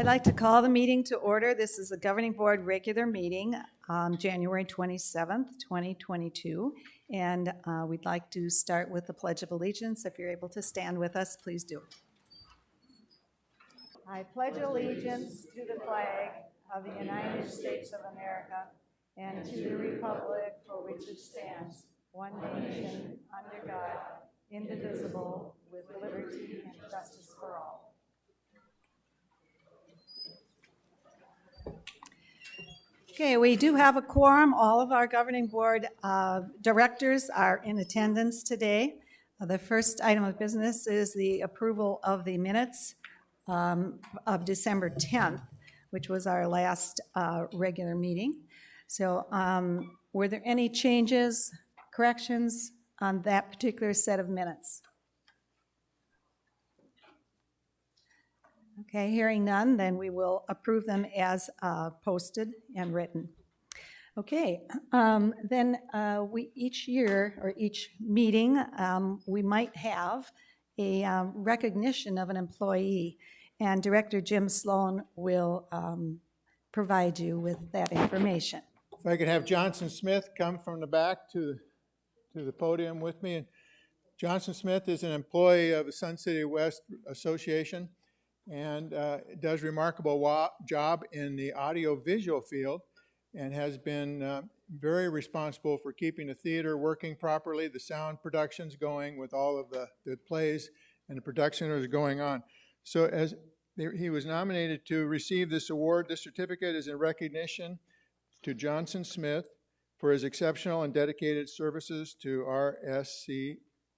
I'd like to call the meeting to order. This is the Governing Board regular meeting, January 27th, 2022. And we'd like to start with the Pledge of Allegiance. If you're able to stand with us, please do. I pledge allegiance to the flag of the United States of America and to the republic for which it stands, one nation, under God, indivisible, with liberty and justice for all. Okay, we do have a quorum. All of our governing board directors are in attendance today. The first item of business is the approval of the minutes of December 10th, which was our last regular meeting. So were there any changes, corrections on that particular set of minutes? Okay, hearing none, then we will approve them as posted and written. Okay, then we each year or each meeting, we might have a recognition of an employee, and Director Jim Sloan will provide you with that information. If I could have Johnson Smith come from the back to the podium with me. Johnson Smith is an employee of the Sun City West Association and does a remarkable job in the audio-visual field and has been very responsible for keeping the theater working properly, the sound productions going with all of the plays and the production that is going on. So as he was nominated to receive this award, this certificate is in recognition to Johnson Smith for his exceptional and dedicated services to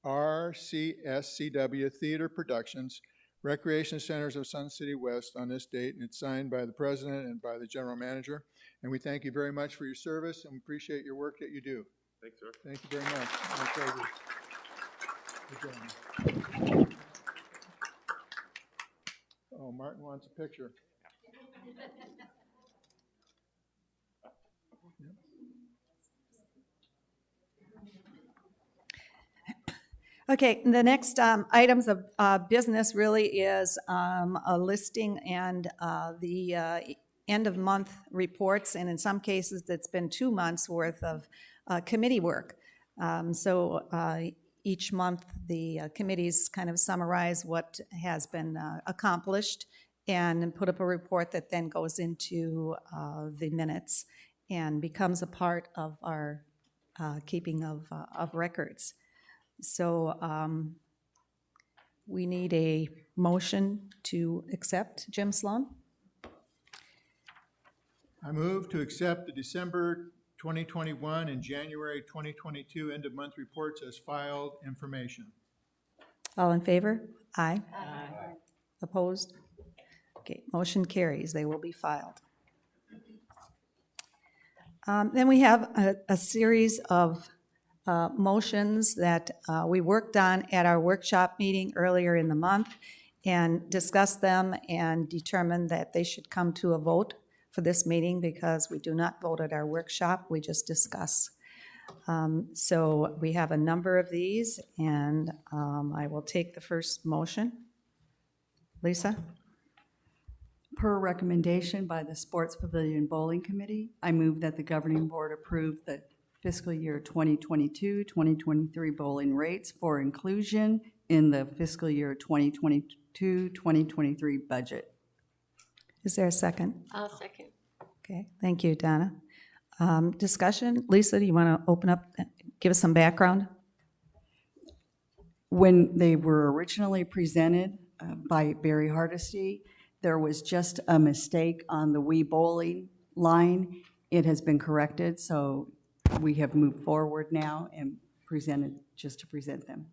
RCSCW Theater Productions, Recreation Centers of Sun City West on this date, and it's signed by the president and by the general manager. And we thank you very much for your service and appreciate your work that you do. Thanks, sir. Thank you very much. My pleasure. Good job. Oh, Martin wants a picture. Okay, the next items of business really is a listing and the end of month reports, and in some cases it's been 2 months worth of committee work. So each month the committees kind of summarize what has been accomplished and put up a report that then goes into the minutes and becomes a part of our keeping of records. So we need a motion to accept Jim Sloan. I move to accept the December 2021 and January 2022 end-of-month reports as filed information. All in favor? Aye. Aye. Opposed? Okay, motion carries. They will be filed. Then we have a series of motions that we worked on at our workshop meeting earlier in the month and discussed them and determined that they should come to a vote for this meeting because we do not vote at our workshop, we just discuss. So we have a number of these, and I will take the first motion. Lisa? Per recommendation by the Sports Pavilion Bowling Committee, I move that the governing board approve the fiscal year 2022-2023 bowling rates for inclusion in the fiscal year 2022-2023 budget. Is there a second? I'll second. Okay, thank you, Donna. Discussion? Lisa, do you want to open up, give us some background? When they were originally presented by Barry Hardesty, there was just a mistake on the Wii Bowling line. It has been corrected, so we have moved forward now and presented just to present them.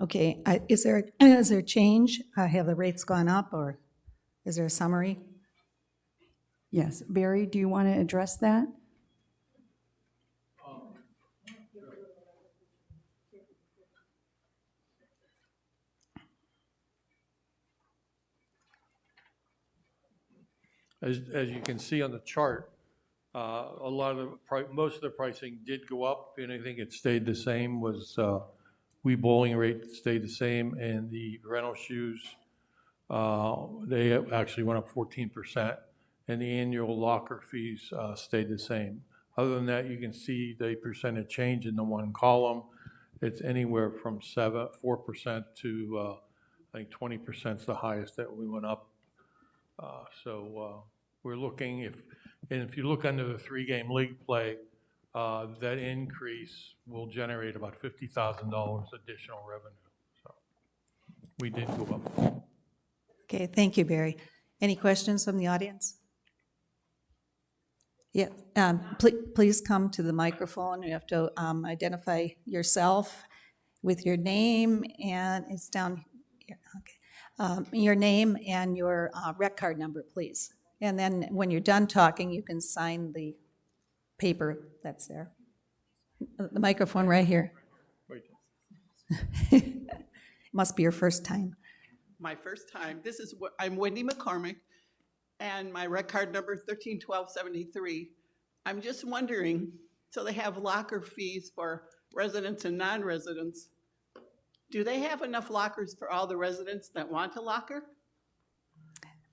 Okay, is there a change? Have the rates gone up, or is there a summary? Yes, Barry, do you want to address that? As you can see on the chart, most of the pricing did go up, and I think it stayed the same. Was Wii Bowling rate stayed the same, and the rental shoes They actually went up 14%, and the annual locker fees stayed the same. Other than that, you can see the percentage change in the one column. It's anywhere from 4% to, I think 20% is the highest that we went up. So we're looking, if you look under the 3-game league play, that increase will generate about $50,000 additional revenue. So we did go up. Okay, thank you, Barry. Any questions from the audience? Yeah, please come to the microphone. You have to identify yourself with your name, and it's down here. Okay. Your name and your rec card number, please. And then when you're done talking, you can sign the paper that's there. The microphone right here. Must be your first time. My first time. I'm Wendy McCormick, and my rec card number 131273. I'm just wondering, so they have locker fees for residents and non-residents. Do they have enough lockers for all the residents that want a locker?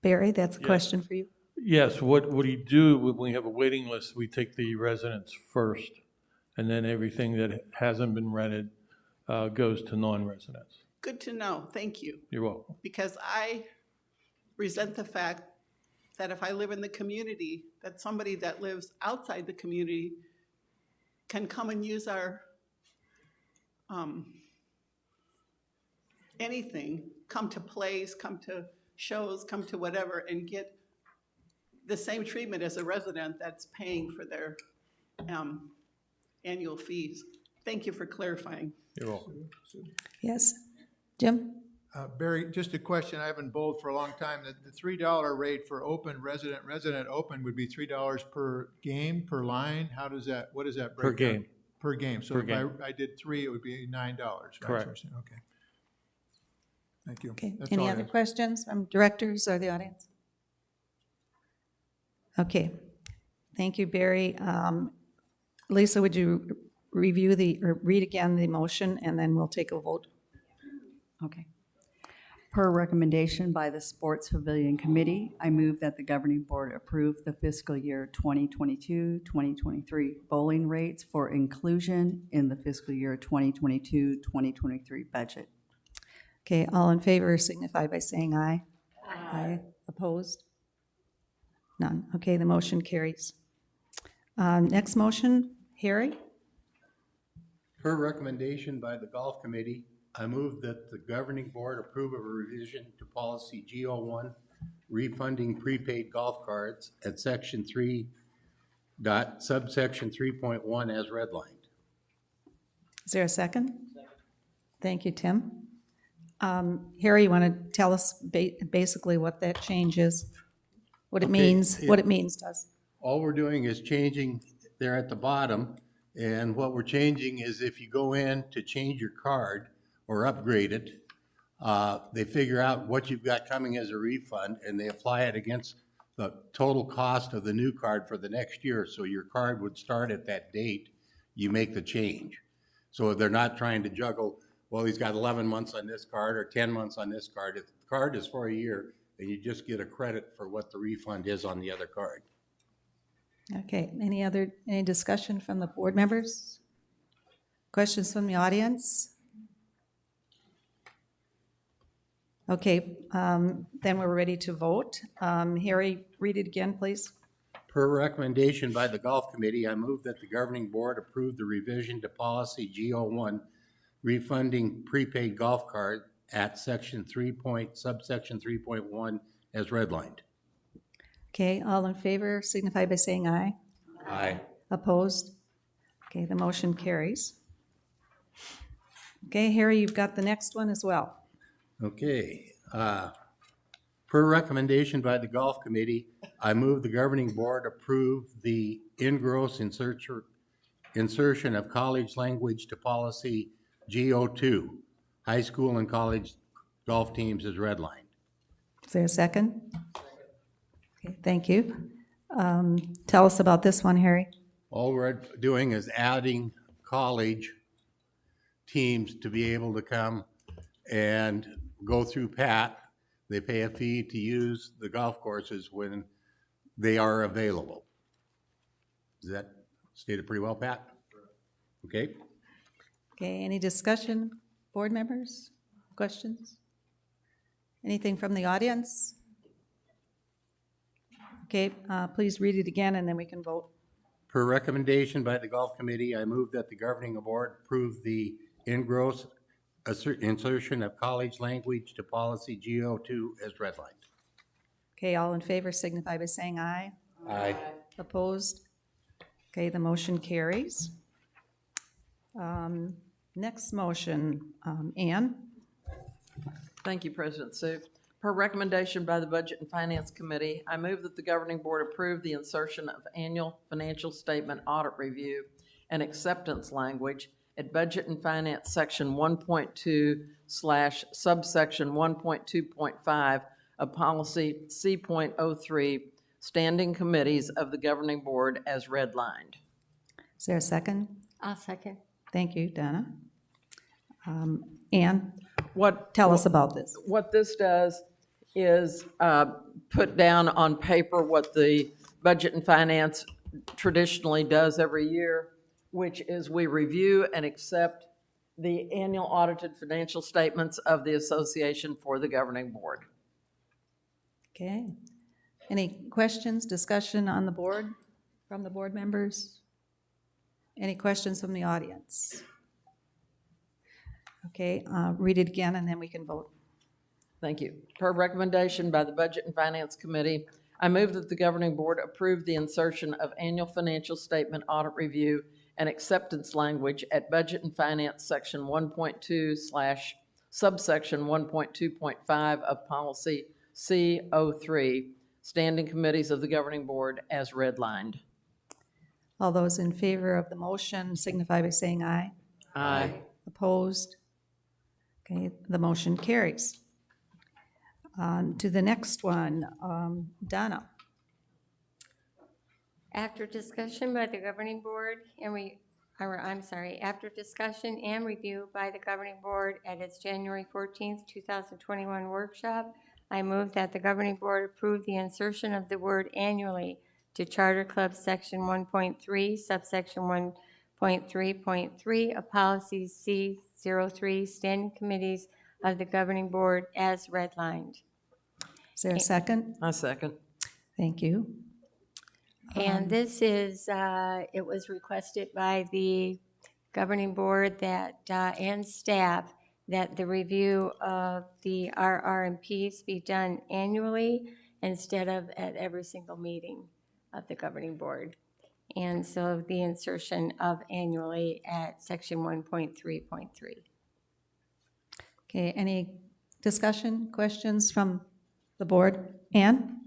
Barry, that's a Yes. question for you. Yes, what we do when we have a waiting list, we take the residents first, and then everything that hasn't been rented goes to non-residents. Good to know. Thank you. You're welcome. Because I resent the fact that if I live in the community, that somebody that lives outside the community can come and use our anything, come to plays, come to shows, come to whatever, and get the same treatment as a resident that's paying for their annual fees. Thank you for clarifying. You're welcome. Yes. Jim? Barry, just a question I haven't bowled for a long time. The $3 rate for open, resident open would be $3 per game, per line? What does that break Per down? game. Per game. So Per if game. I did 3, it would be $9, right? Correct. Okay. Thank you. Okay, That's any all I other have. questions from directors or the audience? Okay, thank you, Barry. Lisa, would you review or read again the motion, and then we'll take a vote? Okay. Per recommendation by the Sports Pavilion Committee, I move that the governing board approve the fiscal year 2022-2023 bowling rates for inclusion in the fiscal year 2022-2023 budget. Okay, all in favor signify by saying aye. Aye. Opposed? None. Okay, the motion carries. Next motion, Harry? Per recommendation by the Golf Committee, I move that the governing board approve of a revision to policy G01, refunding prepaid golf cards at section 3 subsection 3.1 as redlined. Is there a second? Thank you, Tim. Harry, you want to tell us basically what that change is? What it means, what it means to us? All we're doing is changing there at the bottom, and what we're changing is if you go in to change your card or upgrade it, they figure out what you've got coming as a refund, and they apply it against the total cost of the new card for the next year. So your card would start at that date, you make the change. So they're not trying to juggle, well, he's got 11 months on this card or 10 months on this card. If the card is for a year, then you just get a credit for what the refund is on the other card. Okay, any discussion from the board members? Questions from the audience? Okay, then we're ready to vote. Harry, read it again, please. Per recommendation by the Golf Committee, I move that the governing board approve the revision to policy G01, refunding prepaid golf card at section 3 subsection 3.1 as redlined. Okay, all in favor signify by saying aye. Aye. Opposed? Okay, the motion carries. Okay, Harry, you've got the next one as well. Okay. Per recommendation by the Golf Committee, I move the governing board approve the in-gross insertion of college language to policy G02, high school and college golf teams as redlined. Is there a second? Okay, thank you. Tell us about this one, Harry. All we're doing is adding college teams to be able to come and go through Pat They pay a fee to use the golf courses when they are available. Is that stated pretty well, Pat? Okay. Okay, any discussion, board members, questions? Anything from the audience? Okay, please read it again and then we can vote. Per recommendation by the Golf Committee, I move that the governing board approve the insertion of college language to policy GO2 as redlined. Okay, all in favor signify by saying aye. Aye. Opposed? Okay, the motion carries. Next motion, Ann? Thank you, President Sue. Per recommendation by the Budget and Finance Committee, I move that the governing board approve the insertion of annual financial statement audit review and acceptance language at Budget and Finance Section 1.2/subsection 1.2.5 of Policy C.03, Standing Committees of the Governing Board as redlined. Is there a second? I'll second. Thank you, Donna. Ann, What tell us about this. What this does is put down on paper what the Budget and Finance traditionally does every year, which is we review and accept the annual audited financial statements of the association for the governing board. Okay. Any questions, discussion on the board, from the board members? Any questions from the audience? Okay, read it again and then we can vote. Thank you. Per recommendation by the Budget and Finance Committee, I move that the governing board approve the insertion of annual financial statement audit review and acceptance language at Budget and Finance Section 1.2/subsection 1.2.5 of Policy C.03, Standing Committees of the Governing Board as redlined. All those in favor of the motion signify by saying aye. Aye. Opposed? Okay, the motion carries. On to the next one, Donna. After discussion by the governing board after discussion and review by the governing board at its January 14th, 2021 workshop, I move that the governing board approve the insertion of the word annually to Charter Club Section 1.3, subsection 1.3.3 of Policy C.03, Standing Committees of the Governing Board as redlined. Is there a second? I second. Thank you. And this is, it was requested by the governing board that, and staff, that the review of the RRMPs be done annually instead of at every single meeting of the governing board. And so the insertion of annually at section 1.3.3. Okay, any discussion, questions from the board? Ann?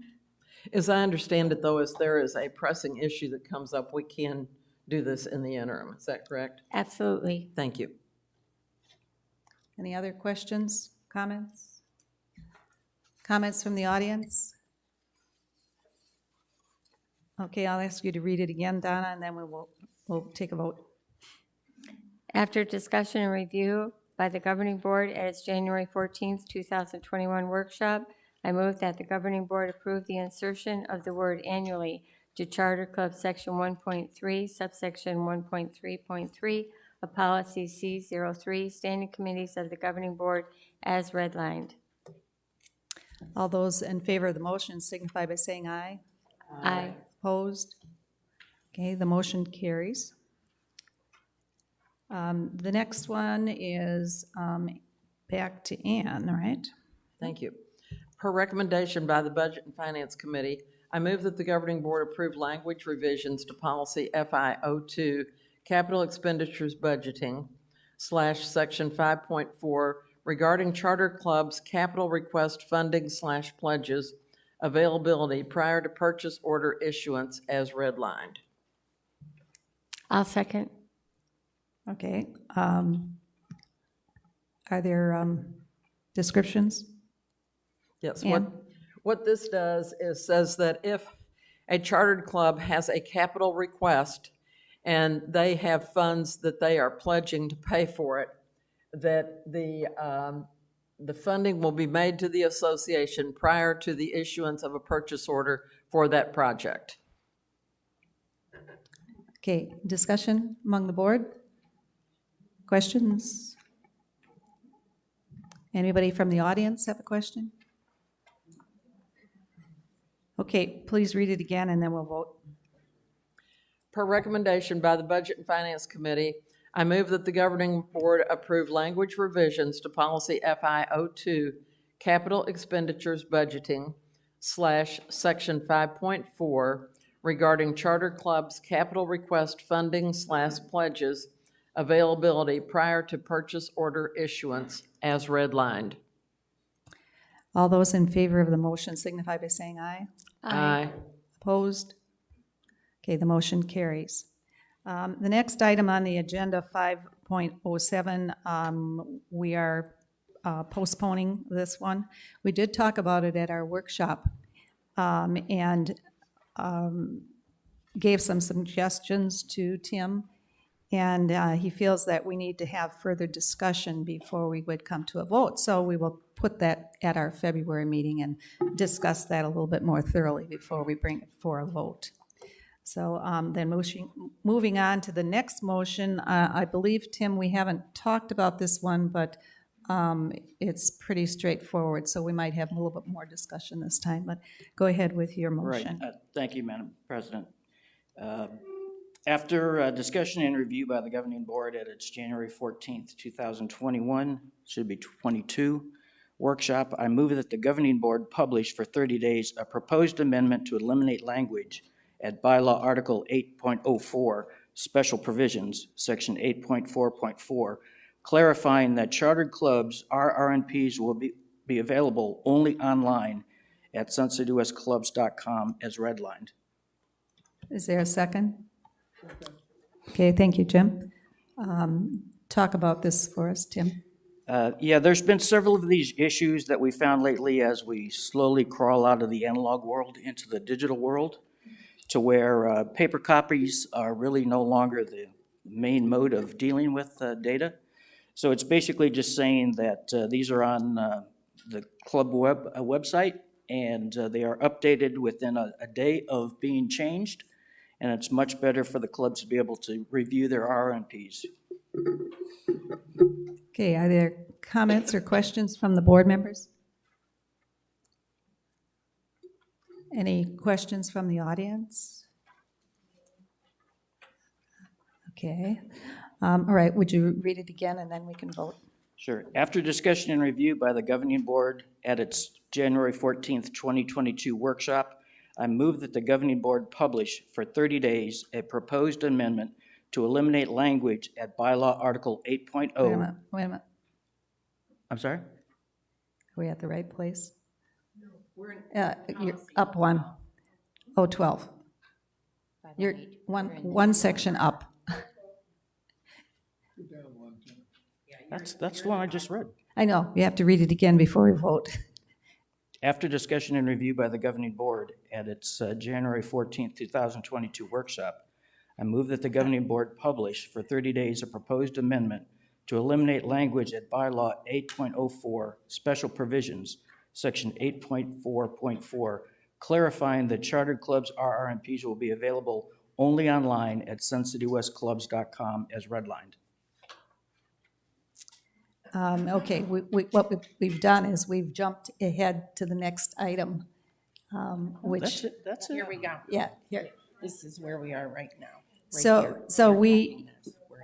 As I understand it, though, is there is a pressing issue that comes up, we can do this in the interim. Is that correct? Absolutely. Thank you. Any other questions, comments? Comments from the audience? Okay, I'll ask you to read it again, Donna, and then we'll take a vote. After discussion and review by the governing board at its January 14th, 2021 workshop, I move that the governing board approve the insertion of the word annually to Charter Club Section 1.3, subsection 1.3.3 of Policy C.03, Standing Committees of the Governing Board as redlined. All those in favor of the motion signify by saying aye. Aye. Opposed? Okay, the motion carries. The next one is back to Ann, right? Thank you. Per recommendation by the Budget and Finance Committee, I move that the governing board approve language revisions to Policy FI02, Capital Expenditures Budgeting /Section 5.4 regarding charter clubs' capital request funding / pledges availability prior to purchase order issuance as redlined. I'll second. Okay. Are there descriptions? Yes, Ann? what this does is says that if a chartered club has a capital request and they have funds that they are pledging to pay for it, that the the funding will be made to the association prior to the issuance of a purchase order for that project. Okay, discussion among the board? Questions? Anybody from the audience have a question? Okay, please read it again and then we'll vote. Per recommendation by the Budget and Finance Committee, I move that the governing board approve language revisions to policy FI02, capital expenditures budgeting / section 5.4 regarding charter clubs' capital request funding / pledges availability prior to purchase order issuance as redlined. All those in favor of the motion signify by saying aye. Aye. Opposed? Okay, the motion carries. The next item on the agenda, 5.07, we are postponing this one. We did talk about it at our workshop and gave some suggestions to Tim, and he feels that we need to have further discussion before we would come to a vote. So we will put that at our February meeting and discuss that a little bit more thoroughly before we bring it for a vote. So then moving on to the next motion, I believe, Tim, we haven't talked about this one, but it's pretty straightforward, so we might have a little bit more discussion this time, but go ahead with your Right. motion. Thank you, Madam President. After discussion and review by the governing board at its January 14th, 2021, should be 22, workshop, I move that the governing board publish for 30 days a proposed amendment to eliminate language at bylaw Article 8.04, Special Provisions, Section 8.4.4, clarifying that chartered clubs, RRNPs, will be available only online at sunsetwestclubs.com as redlined. Is there a second? Okay, thank you, Jim. Talk about this for us, Tim. Yeah, there's been several of these issues that we found lately as we slowly crawl out of the analog world into the digital world, to where paper copies are really no longer the main mode of dealing with data. So it's basically just saying that these are on the club website, and they are updated within a day of being changed, and it's much better for the clubs to be able to review their RMPs. Okay, are there comments or questions from the board members? Any questions from the audience? Okay. All right, would you read it again and then we can vote? Sure. After discussion and review by the governing board at its January 14th, 2022 workshop, I move that the governing board publish for 30 days a proposed amendment to eliminate language at bylaw Article 8.0. Wait a minute. I'm sorry? Are we at the right place? You're up one. Oh, 12. You're one section up. That's the one I just read. I know, you have to read it again before we vote. After discussion and review by the governing board at its January 14th, 2022 workshop, I move that the governing board publish for 30 days a proposed amendment to eliminate language at bylaw 8.04, Special Provisions, Section 8.4.4, clarifying that chartered clubs RRMPs will be available only online at suncitywestclubs.com as redlined. Okay, what we've done is we've jumped ahead to the next item, which, That's it, that's it. Here we go. yeah, here. This is where we are right now. right So, here. so We're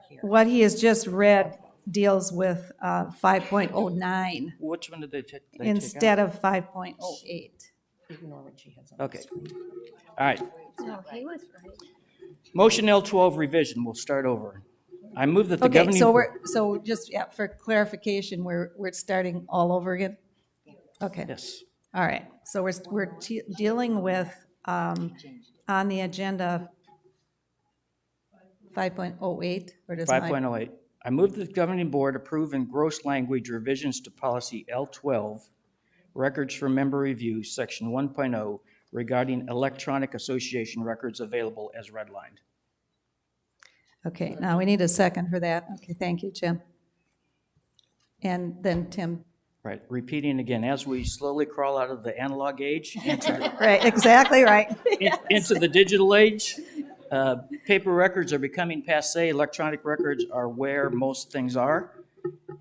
here. what he has just read deals with 5.09 Which one did they take? instead of 5.08. Ignore what she has on the Okay. screen. All right. No, he was right. Motion L12 revision, we'll start over. I move that the Okay, governing. so just, yeah, for clarification, we're starting all over again? Okay, Yes, all right. So we're dealing with, on the agenda, 5.08, or does my? 5.08. I move that the governing board approve in gross language revisions to policy L12, records for member review, section 1.0, regarding electronic association records available as redlined. Okay, now we need a second for that. Okay, thank you, Jim. And then Tim Right, repeating again, as we slowly crawl out of the analog age Right, exactly right. into the digital age, paper records are becoming passé. Electronic records are where most things are,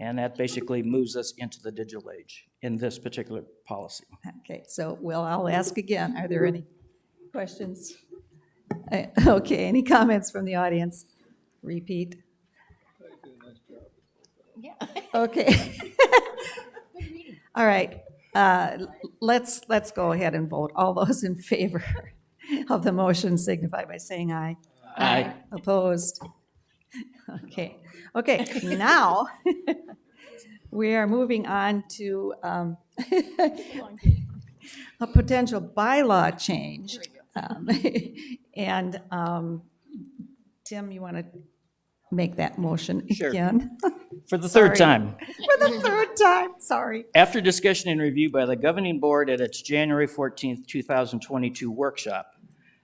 and that basically moves us into the digital age in this particular policy. Okay, so, well, I'll ask again. Are there any questions? Okay, any comments from the audience? Repeat. Okay. All right, let's go ahead and vote. All those in favor of the motion signify by saying aye. Aye. Opposed? Okay, now we are moving on to a potential bylaw change. And Tim, you want to make that motion Sure. again? For the third Sorry. time, For the third time, sorry. after discussion and review by the governing board at its January 14th, 2022 workshop,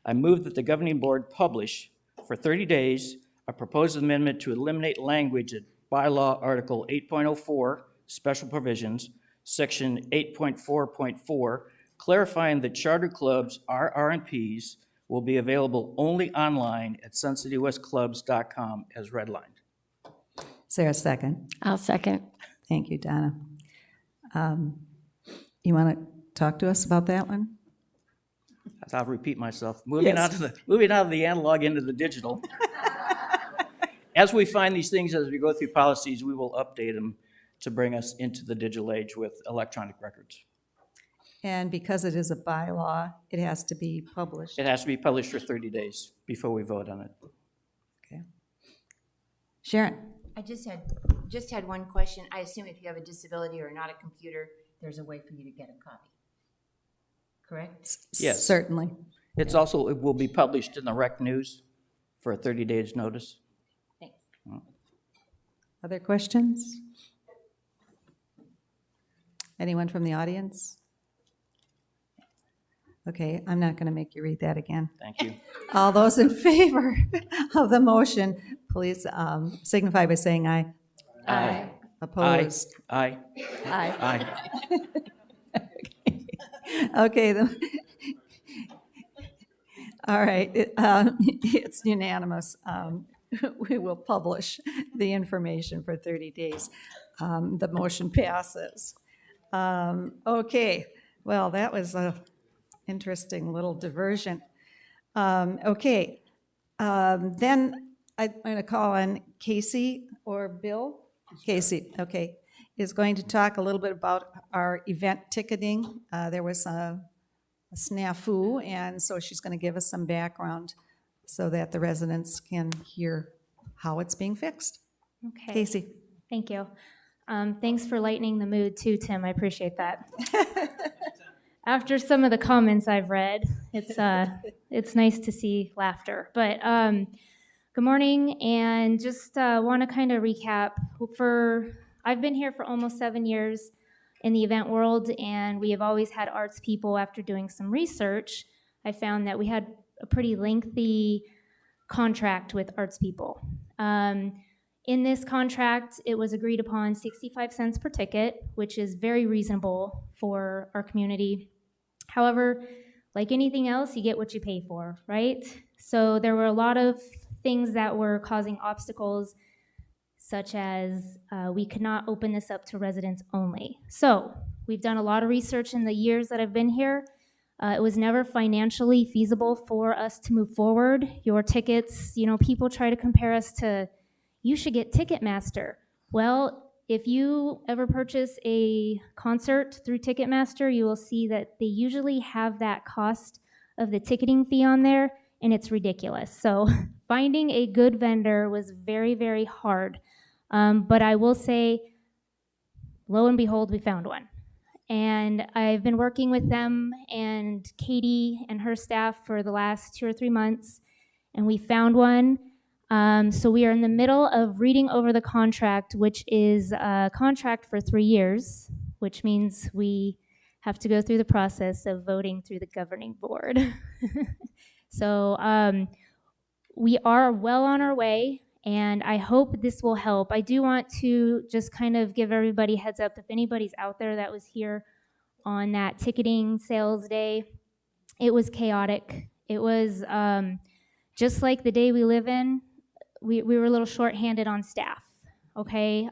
I move that the governing board publish for 30 days a proposed amendment to eliminate language at bylaw Article 8.04, Special Provisions, Section 8.4.4, clarifying that charter clubs, RRNPs, will be available only online at suncitywestclubs.com as redlined. Is there a second? I'll second. Thank you, Donna. You want to talk to us about that one? I'll repeat myself. Moving Yes. out of the analog into the digital. As we find these things, as we go through policies, we will update them to bring us into the digital age with electronic records. And because it is a bylaw, it has to be published. It has to be published for 30 days before we vote on it. Okay. Sharon? I just had one question. I assume if you have a disability or not a computer, there's a way for you to get a copy. Correct? Yes. Certainly. It will be published in the Rec News for a 30 days notice. Thanks. Other questions? Anyone from the audience? Okay, I'm not going to make you read that again. Thank you. All those in favor of the motion, please signify by saying aye. Aye. Aye. Opposed? Aye. Aye. Aye. Okay. All right, it's unanimous. We will publish the information for 30 days. The motion passes. Okay, well, that was a interesting little diversion. Okay, then I'm going to call on Casey or Bill. Casey, okay, is going to talk a little bit about our event ticketing. There was a snafu, and so she's going to give us some background so that the residents can hear how it's being fixed. Okay. Casey. Thank you. Thanks for lightening the mood too, Tim. I appreciate that. After some of the comments I've read, it's nice to see laughter. But good morning, and just want to kind of recap. I've been here for almost 7 years in the event world, and we have always had arts people. After doing some research, I found that we had a pretty lengthy contract with arts people. In this contract, it was agreed upon 65 cents per ticket, which is very reasonable for our community. However, like anything else, you get what you pay for, right? So there were a lot of things that were causing obstacles, such as we could not open this up to residents only. So we've done a lot of research in the years that I've been here. It was never financially feasible for us to move forward. Your tickets, people try to compare us to, you should get Ticketmaster. Well, if you ever purchase a concert through Ticketmaster, you will see that they usually have that cost of the ticketing fee on there, and it's ridiculous. So finding a good vendor was very, very hard. But I will say, lo and behold, we found one. And I've been working with them and Katie and her staff for the last 2 or 3 months, and we found one. So we are in the middle of reading over the contract, which is a contract for 3 years, which means we have to go through the process of voting through the governing board. So we are well on our way, and I hope this will help. I do want to just kind of give everybody a heads up, if anybody's out there that was here on that ticketing sales day, it was chaotic. It was just like the day we live in, we were a little short-handed on staff, okay?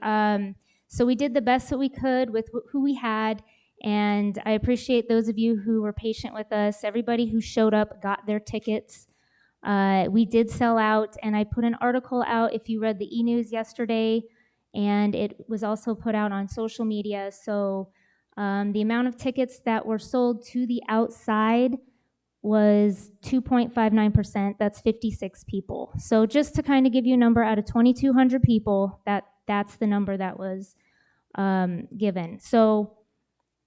So we did the best that we could with who we had, and I appreciate those of you who were patient with us. Everybody who showed up got their tickets. We did sell out, and I put an article out, if you read the e-news yesterday, and it was also put out on social media. So the amount of tickets that were sold to the outside was 2.59%. That's 56 people. So just to kind of give you a number, out of 2,200 people, that's the number that was given. So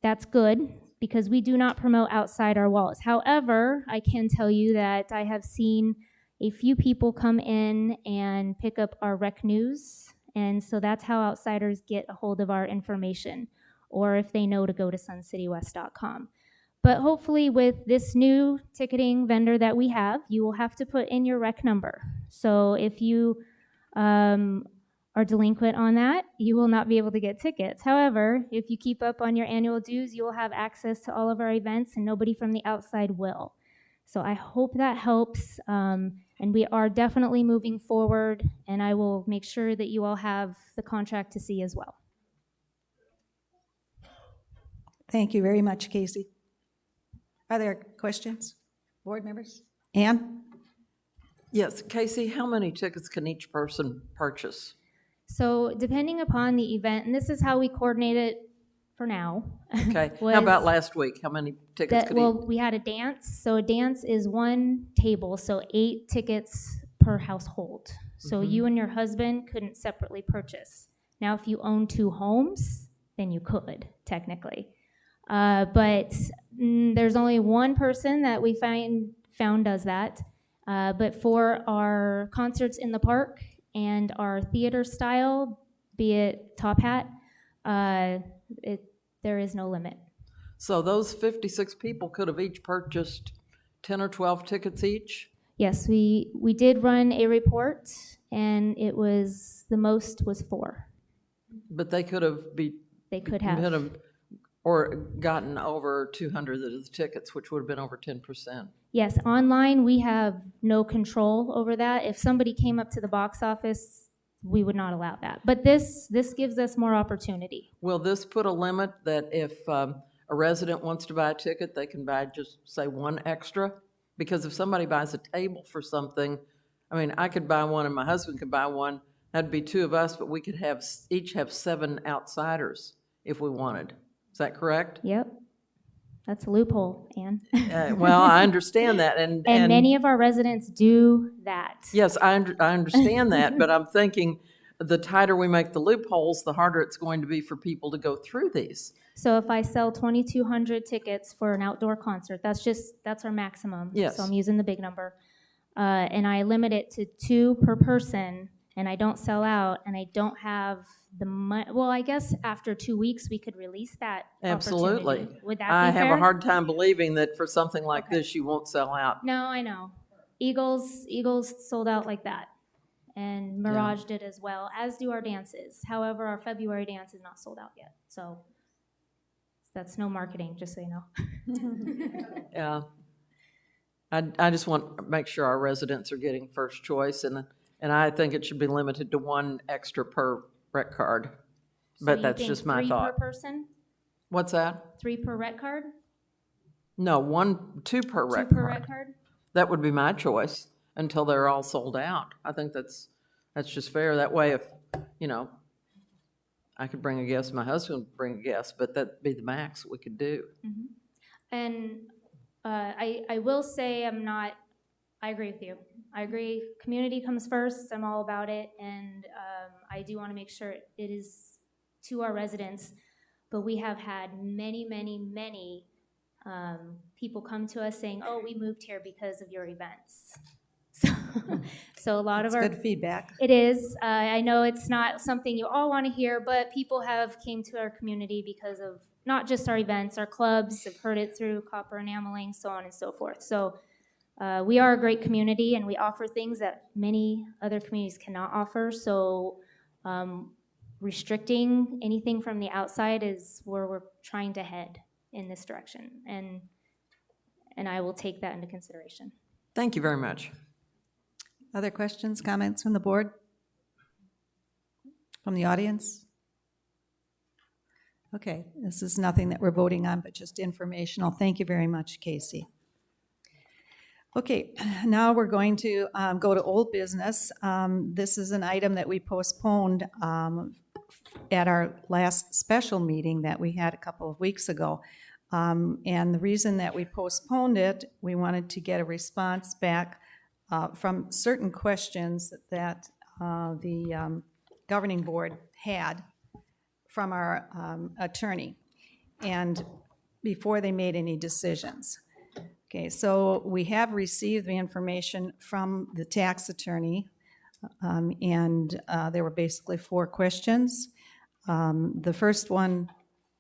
that's good, because we do not promote outside our walls. However, I can tell you that I have seen a few people come in and pick up our rec news, and so that's how outsiders get a hold of our information, or if they know to go to suncitywest.com. But hopefully with this new ticketing vendor that we have, you will have to put in your rec number. So if you are delinquent on that, you will not be able to get tickets. However, if you keep up on your annual dues, you will have access to all of our events, and nobody from the outside will. So I hope that helps, and we are definitely moving forward, and I will make sure that you all have the contract to see as well. Thank you very much, Casey. Are there questions, board members? Ann? Yes, Casey, how many tickets can each person purchase? So depending upon the event, and this is how we coordinate it for now. Okay, was how about last week? How many tickets could well, we had a dance. So a dance is one table, so 8 tickets per household. So you and your husband couldn't separately purchase. Now, if you own 2 homes, then you could, technically. But there's only one person that we found does that. But for our concerts in the park and our theater style, be it Top Hat, there is no limit. So those 56 people could have each purchased 10 or 12 tickets each? Yes, we did run a report, and it was, the most was 4. But they could have They could have. Or gotten over 200 of the tickets, which would have been over 10%. Yes, online, we have no control over that. If somebody came up to the box office, we would not allow that. But this gives us more opportunity. Will this put a limit that if a resident wants to buy a ticket, they can buy just, say, 1 extra? Because if somebody buys a table for something, I mean, I could buy one and my husband could buy one. That'd be 2 of us, but we could each have 7 outsiders if we wanted. Is that correct? Yep. That's a loophole, Ann. Well, I understand that, and many of our residents do that. yes, I understand that, but I'm thinking the tighter we make the loopholes, the harder it's going to be for people to go through these. So if I sell 2,200 tickets for an outdoor concert, that's our maximum. Yes. So I'm using the big number. And I limit it to 2 per person, and I don't sell out, and I don't have the money. Well, I guess after 2 weeks, we could release that Absolutely. opportunity. Would that be I fair? have a hard time believing that for something like this, you won't sell out. No, I know. Eagles sold out like that. And Mirage did as well, as do our dances. However, our February dance is not sold out yet. So that's no marketing, just so you know. Yeah. I just want to make sure our residents are getting first choice, and I think it should be limited to 1 extra per rec card. So But you that's think just my 3 thought. per person? What's that? 3 per rec card? No, 2 per 2 rec per card. rec card? That would be my choice until they're all sold out. I think that's just fair. That way, if, I could bring a guest, my husband would bring a guest, but that'd be the max we could do. And I will say I agree with you. I agree, community comes first, I'm all about it, and I do want to make sure it is to our residents, but we have had many, many, many people come to us saying, oh, we moved here because of your events. So a lot of our... Good feedback. It is. I know it's not something you all want to hear, but people have came to our community because of not just our events, our clubs have heard it through copper enameling, so on and so forth. So we are a great community and we offer things that many other communities cannot offer. So restricting anything from the outside is where we're trying to head in this direction. And I will take that into consideration. Thank you very much. Other questions, comments from the board? From the audience? Okay, this is nothing that we're voting on, but just informational. Thank you very much, Casey. Okay, now we're going to go to old business. This is an item that we postponed at our last special meeting that we had a couple of weeks ago. And the reason that we postponed it, we wanted to get a response back from certain questions that the governing board had from our attorney, and before they made any decisions. Okay, so we have received the information from the tax attorney, and there were basically 4 questions. The first one,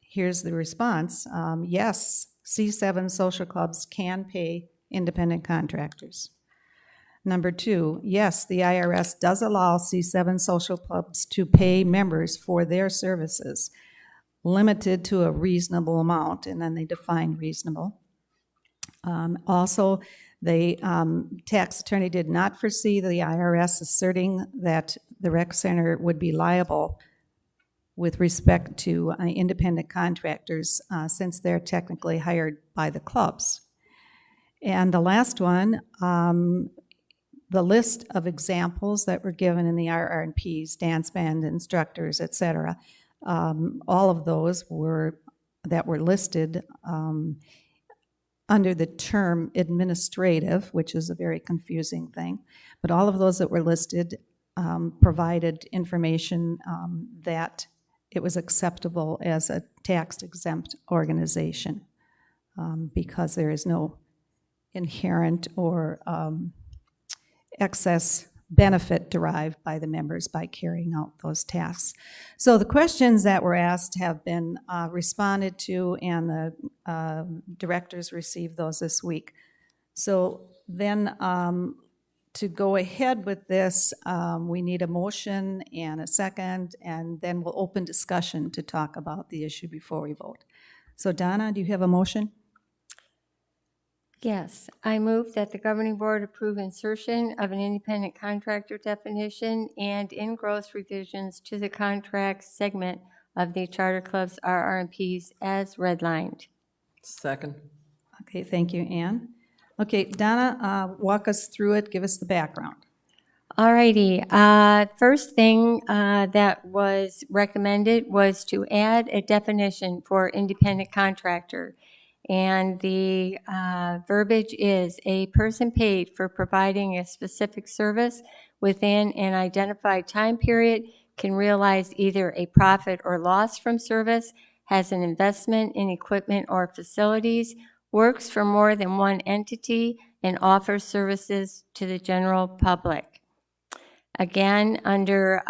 here's the response. Yes, C7 social clubs can pay independent contractors. Number 2, yes, the IRS does allow C7 social clubs to pay members for their services, limited to a reasonable amount, and then they define reasonable. Also, the tax attorney did not foresee the IRS asserting that the rec center would be liable with respect to independent contractors since they're technically hired by the clubs. And the last one, the list of examples that were given in the RRPs, dance band instructors, et cetera, all of those that were listed under the term administrative, which is a very confusing thing, but all of those that were listed provided information that it was acceptable as a tax-exempt organization because there is no inherent or excess benefit derived by the members by carrying out those tasks. So the questions that were asked have been responded to, and the directors received those this week. So then to go ahead with this, we need a motion and a second, and then we'll open discussion to talk about the issue before we vote. So Donna, do you have a motion? Yes, I move that the governing board approve insertion of an independent contractor definition and in-gross revisions to the contract segment of the charter clubs RRMPs as redlined. Second. Okay, thank you, Ann. Okay, Donna, walk us through it, give us the background. All righty. First thing that was recommended was to add a definition for independent contractor. And the verbiage is a person paid for providing a specific service within an identified time period can realize either a profit or loss from service, has an investment in equipment or facilities, works for more than one entity, and offers services to the general public. Again, under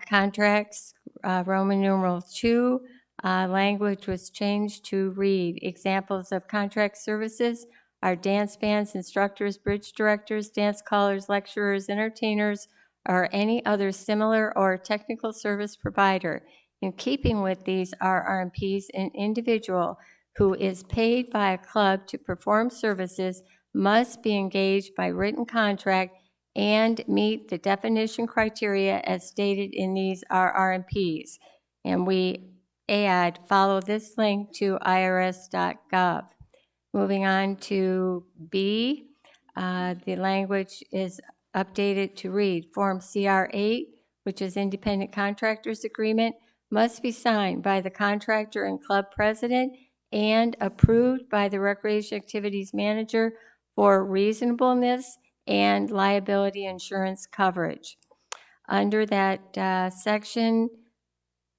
contracts, Roman numeral 2, language was changed to read, examples of contract services are dance bands, instructors, bridge directors, dance callers, lecturers, entertainers, or any other similar or technical service provider. In keeping with these RRMPs, an individual who is paid by a club to perform services must be engaged by written contract and meet the definition criteria as stated in these RRMPs. And we add, follow this link to irs.gov. Moving on to B, the language is updated to read, Form CR8, which is Independent Contractors Agreement, must be signed by the contractor and club president and approved by the Recreation Activities Manager for reasonableness and liability insurance coverage. Under that section,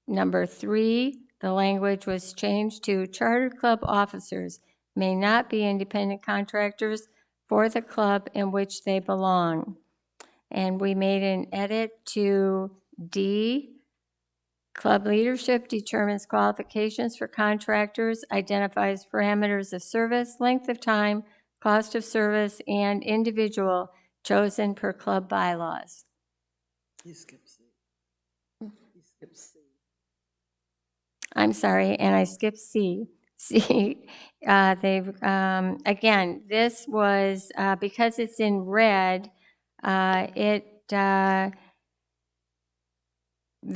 number 3, the language was changed to chartered club officers may not be independent contractors for the club in which they belong. And we made an edit to D. Club leadership determines qualifications for contractors, identifies parameters of service, length of time, cost of service, and individual chosen per club bylaws. You skip C. You skip C. I'm sorry, and I skipped C. C, again, this was, because it's in red, there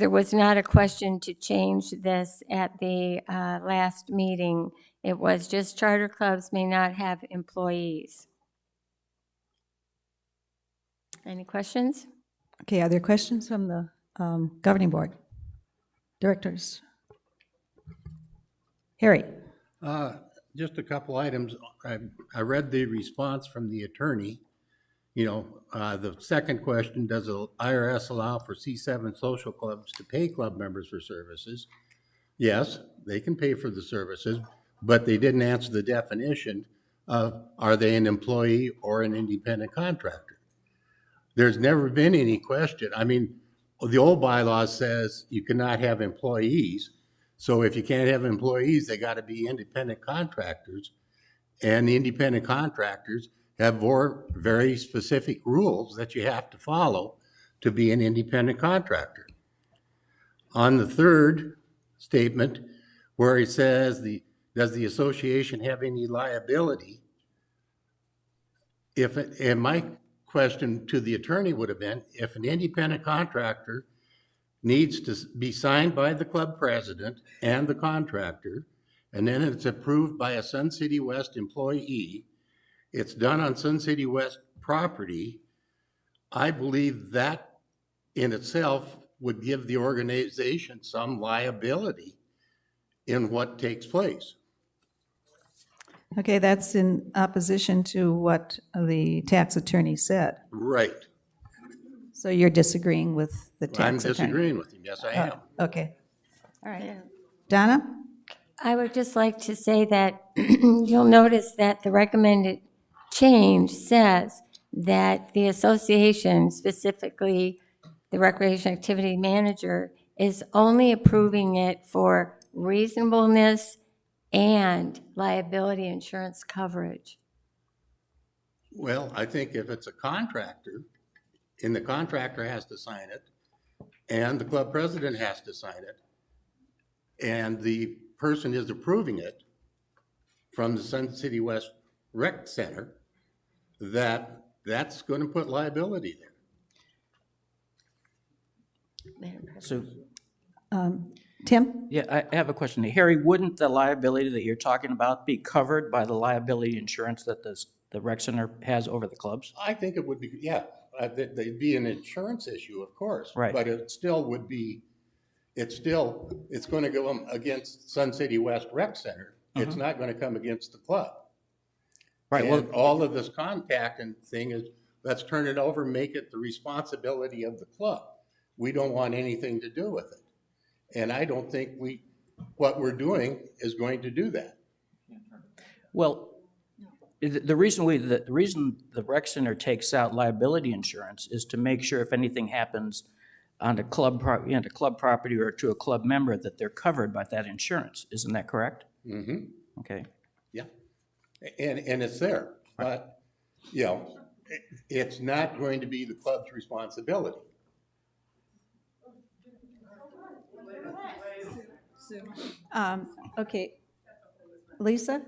was not a question to change this at the last meeting. It was just charter clubs may not have employees. Any questions? Okay, are there questions from the governing board? Directors? Harry? Just a couple items. I read the response from the attorney. You know, the second question, does the IRS allow for C7 social clubs to pay club members for services? Yes, they can pay for the services, but they didn't answer the definition of, are they an employee or an independent contractor? There's never been any question. I mean, the old bylaw says you cannot have employees. So if you can't have employees, they got to be independent contractors. And the independent contractors have very specific rules that you have to follow to be an independent contractor. On the third statement, where it says, does the association have any liability? And my question to the attorney would have been, if an independent contractor needs to be signed by the club president and the contractor, and then it's approved by a Sun City West employee, it's done on Sun City West property, I believe that in itself would give the organization some liability in what takes place. Okay, that's in opposition to what the tax attorney said. Right. So you're disagreeing with the I'm tax attorney? disagreeing with him. Yes, I am. Okay. All right. Donna? I would just like to say that you'll notice that the recommended change says that the association, specifically the recreation activity manager, is only approving it for reasonableness and liability insurance coverage. Well, I think if it's a contractor, and the contractor has to sign it, and the club president has to sign it, and the person is approving it from the Sun City West Rec Center, that's going to put liability there. So, Tim? yeah, I have a question. Harry, wouldn't the liability that you're talking about be covered by the liability insurance that the rec center has over the clubs? I think it would be, yeah, there'd be an insurance issue, of course. Right. But it still would be, it's going to go against Sun City West Rec Center. It's not going to come against the club. Right, well, And all of this contact and thing is, let's turn it over, make it the responsibility of the club. We don't want anything to do with it. And I don't think what we're doing is going to do that. well, the reason the rec center takes out liability insurance is to make sure if anything happens on a club property or to a club member, that they're covered by that insurance. Isn't that correct? Mm-hmm. Okay. Yeah. And it's there, but, you know, it's not going to be the club's responsibility. Okay. Lisa?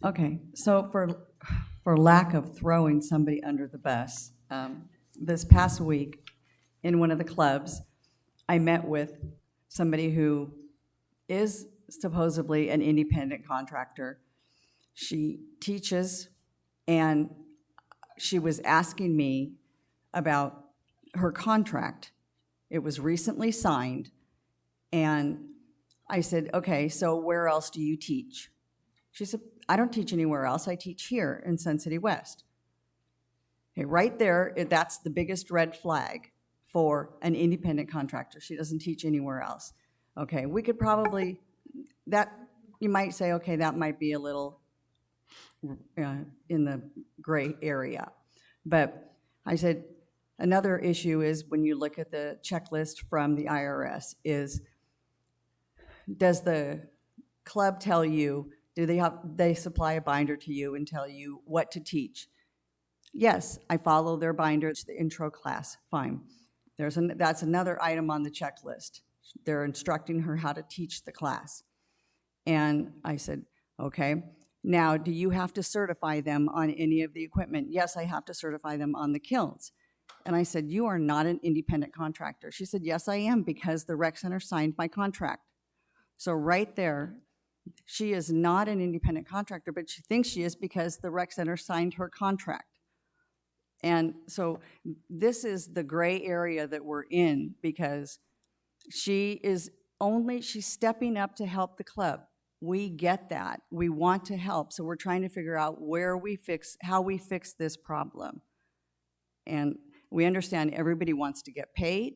Okay, so for lack of throwing somebody under the bus, this past week, in one of the clubs, I met with somebody who is supposedly an independent contractor. She teaches, and she was asking me about her contract. It was recently signed, and I said, okay, so where else do you teach? She said, I don't teach anywhere else. I teach here in Sun City West. Okay, right there, that's the biggest red flag for an independent contractor. She doesn't teach anywhere else. Okay, we could probably, you might say, okay, that might be a little in the gray area. But I said, another issue is when you look at the checklist from the IRS is, does the club tell you they supply a binder to you and tell you what to teach? Yes, I follow their binder, it's the intro class, fine. That's another item on the checklist. They're instructing her how to teach the class. And I said, okay, now do you have to certify them on any of the equipment? Yes, I have to certify them on the kilns. And I said, you are not an independent contractor. She said, yes, I am, because the rec center signed my contract. So right there, she is not an independent contractor, but she thinks she is because the rec center signed her contract. And so this is the gray area that we're in, because she's stepping up to help the club. We get that. We want to help. So we're trying to figure out how we fix this problem. And we understand everybody wants to get paid,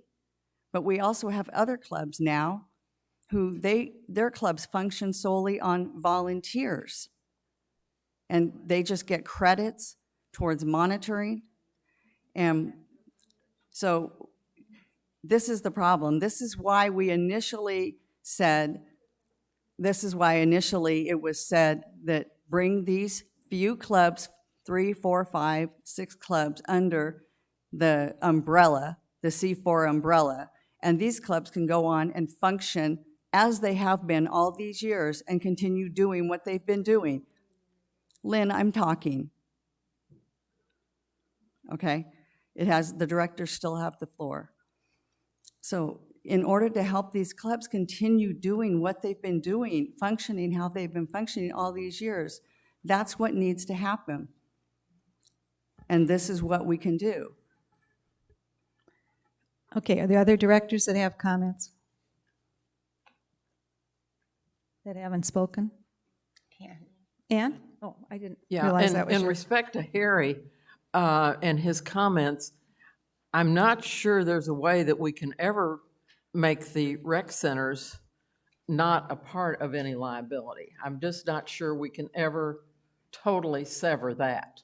but we also have other clubs now who their clubs function solely on volunteers. And they just get credits towards monitoring. And so this is the problem. This is why it was said that bring these few clubs, 3, 4, 5, 6 clubs under the umbrella, the C4 umbrella, and these clubs can go on and function as they have been all these years and continue doing what they've been doing. Lynn, I'm talking. Okay? The directors still have the floor. So in order to help these clubs continue doing what they've been doing, functioning how they've been functioning all these years, that's what needs to happen. And this is what we can do. Okay, are there other directors that have comments? That haven't spoken? Ann? Oh, I didn't Yeah, realize that was in your... respect to Harry and his comments, I'm not sure there's a way that we can ever make the rec centers not a part of any liability. I'm just not sure we can ever totally sever that.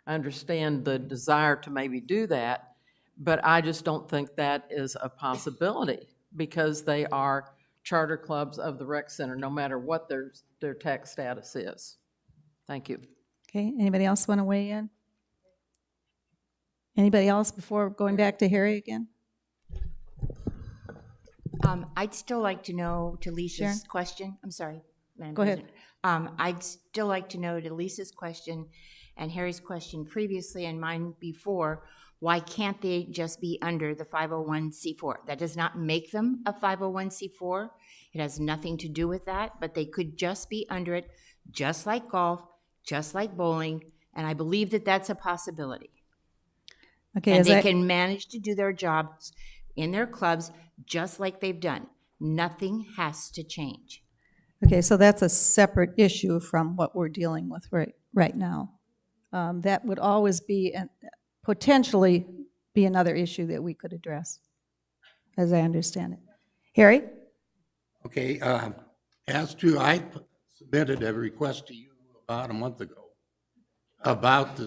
I understand the desire to maybe do that, but I just don't think that is a possibility, because they are charter clubs of the rec center, no matter what their tax status is. Thank you. Okay, anybody else want to weigh in? Anybody else before going back to Harry again? I'd still like to know, to Lisa's Sharon? question, I'm sorry, Madam Go ahead. President. I'd still like to know, to Lisa's question and Harry's question previously and mine before, why can't they just be under the 501c4? That does not make them a 501c4. It has nothing to do with that, but they could just be under it, just like golf, just like bowling, and I believe that that's a possibility. Okay, And as they I- can manage to do their jobs in their clubs just like they've done. Nothing has to change. Okay, so that's a separate issue from what we're dealing with right now. That would always be, potentially be another issue that we could address, as I understand it. Harry? Okay, I submitted a request to you about a month ago about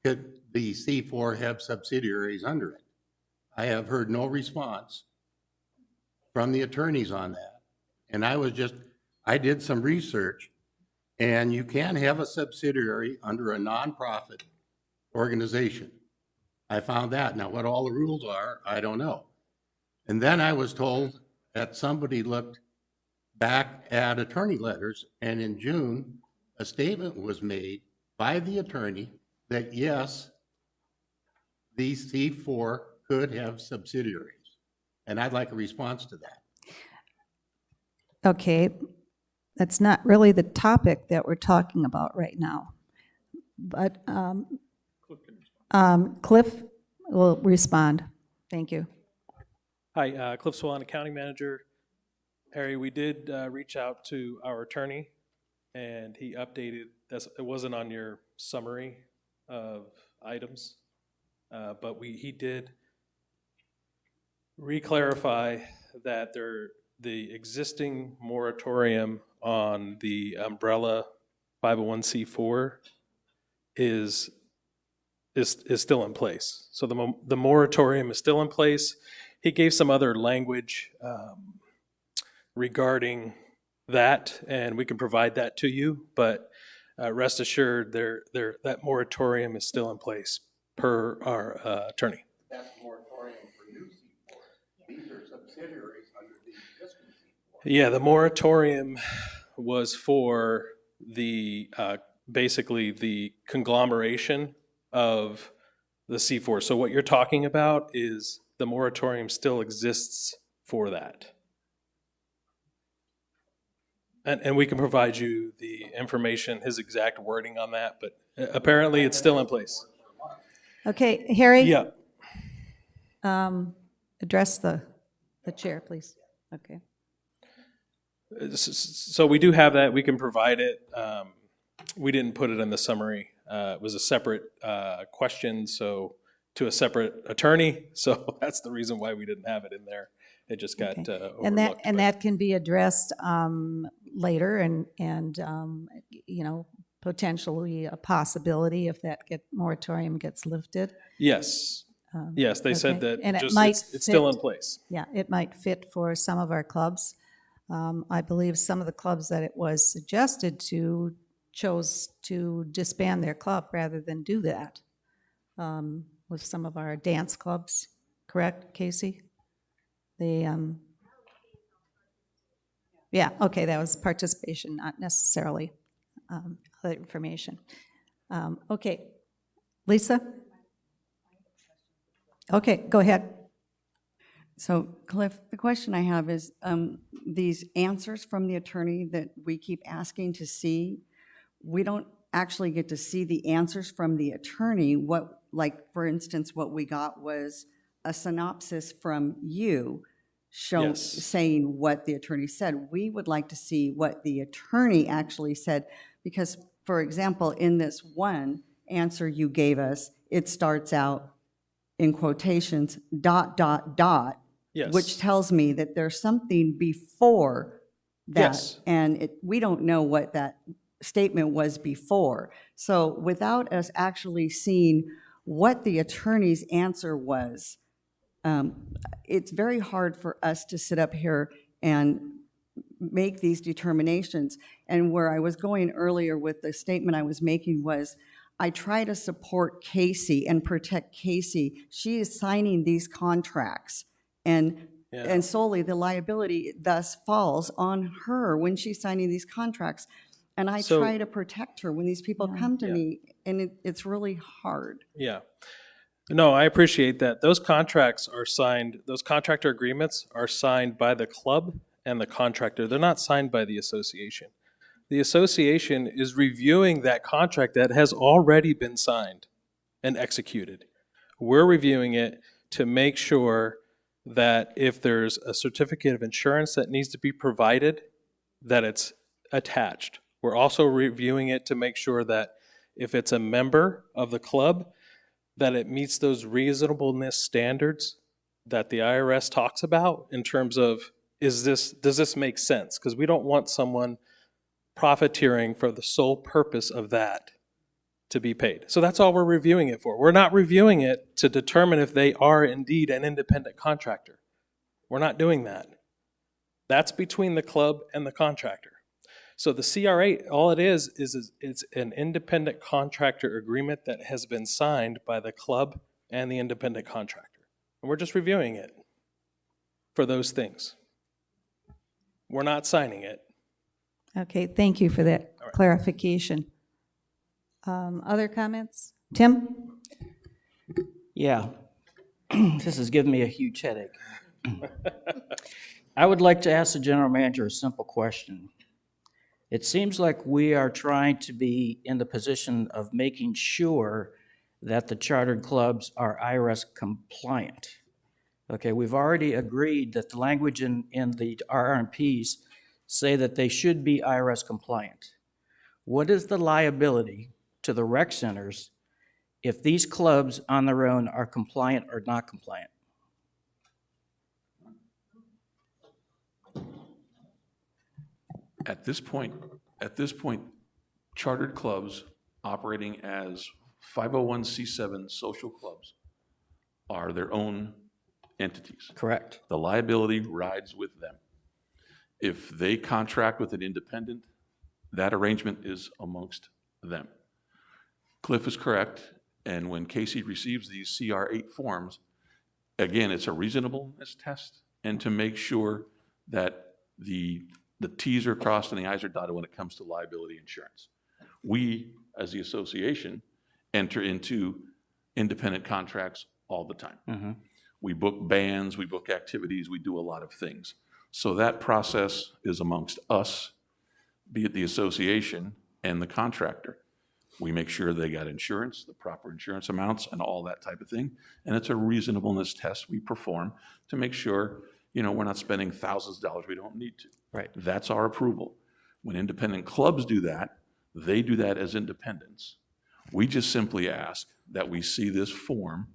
could the C4 have subsidiaries under it. I have heard no response from the attorneys on that. And I did some research, and you can have a subsidiary under a nonprofit organization. I found that. Now, what all the rules are, I don't know. And then I was told that somebody looked back at attorney letters, and in June, a statement was made by the attorney that yes, the C4 could have subsidiaries. And I'd like a response to that. Okay, that's not really the topic that we're talking about right now. But Cliff will respond. Thank you. Hi, Cliff Swan, Accounting Manager. Harry, we did reach out to our attorney, and he updated, it wasn't on your summary of items, but he did re-clarify that the existing moratorium on the umbrella 501c4 is still in place. So the moratorium is still in place. He gave some other language regarding that, and we can provide that to you, but rest assured, that moratorium is still in place per our attorney. That's the moratorium for new C4. These are subsidiaries under the existing C4. Yeah, the moratorium was for the, basically the conglomeration of the C4. So what you're talking about is the moratorium still exists for that. And we can provide you the information, his exact wording on that, but apparently it's still in place. Okay, Harry? Yeah. Address the chair, please. Okay. So we do have that, we can provide it. We didn't put it in the summary. It was a separate question, so to a separate attorney, so that's the reason why we didn't have it in there. It just got overlooked. And that can be addressed later and you know, potentially a possibility if that moratorium gets lifted. Yes, yes, they said Okay. that And it just, might it's still in fit. place. Yeah, it might fit for some of our clubs. I believe some of the clubs that it was suggested to chose to disband their club rather than do that with some of our dance clubs, correct, Casey? Yeah, okay, that was participation, not necessarily other information. Okay, Lisa? Okay, go ahead. So Cliff, the question I have is, these answers from the attorney that we keep asking to see, we don't actually get to see the answers from the attorney. What, like, for instance, what we got was a synopsis from you Yes. saying what the attorney said. We would like to see what the attorney actually said, because, for example, in this one answer you gave us, it starts out in quotations, ... Yes. which tells me that there's something before that. Yes. And we don't know what that statement was before. So without us actually seeing what the attorney's answer was, it's very hard for us to sit up here and make these determinations. And where I was going earlier with the statement I was making was, I try to support Casey and protect Casey. She is signing these contracts, and solely the liability thus falls on her when she's signing these contracts. And I So- try to protect her when these people come to me, and it's really hard. Yeah. No, I appreciate that. Those contracts are signed, those contractor agreements are signed by the club and the contractor. They're not signed by the association. The association is reviewing that contract that has already been signed and executed. We're reviewing it to make sure that if there's a certificate of insurance that needs to be provided, that it's attached. We're also reviewing it to make sure that if it's a member of the club, that it meets those reasonableness standards that the IRS talks about in terms of, does this make sense? Because we don't want someone profiteering for the sole purpose of that to be paid. So that's all we're reviewing it for. We're not reviewing it to determine if they are indeed an independent contractor. We're not doing that. That's between the club and the contractor. So the CRA, all it is it's an independent contractor agreement that has been signed by the club and the independent contractor. And we're just reviewing it for those things. We're not signing it. Okay, thank you for that clarification. Other comments? Tim? Yeah, this is giving me a huge headache. I would like to ask the general manager a simple question. It seems like we are trying to be in the position of making sure that the chartered clubs are IRS compliant. Okay, we've already agreed that the language in the RRMPs say that they should be IRS compliant. What is the liability to the rec centers if these clubs on their own are compliant or not compliant? At this point, chartered clubs operating as 501c7 social clubs are their own entities. Correct. The liability rides with them. If they contract with an independent, that arrangement is amongst them. Cliff is correct, and when Casey receives these CR8 forms, again, it's a reasonableness test, and to make sure that the Ts are crossed and the Is are dotted when it comes to liability insurance. We, as the association, enter into independent contracts all the time. We book bands, we book activities, we do a lot of things. So that process is amongst us, be it the association and the contractor. We make sure they got insurance, the proper insurance amounts, and all that type of thing. And it's a reasonableness test we perform to make sure, you know, we're not spending thousands of dollars we don't need to. Right. That's our approval. When independent clubs do that, they do that as independents. We just simply ask that we see this form,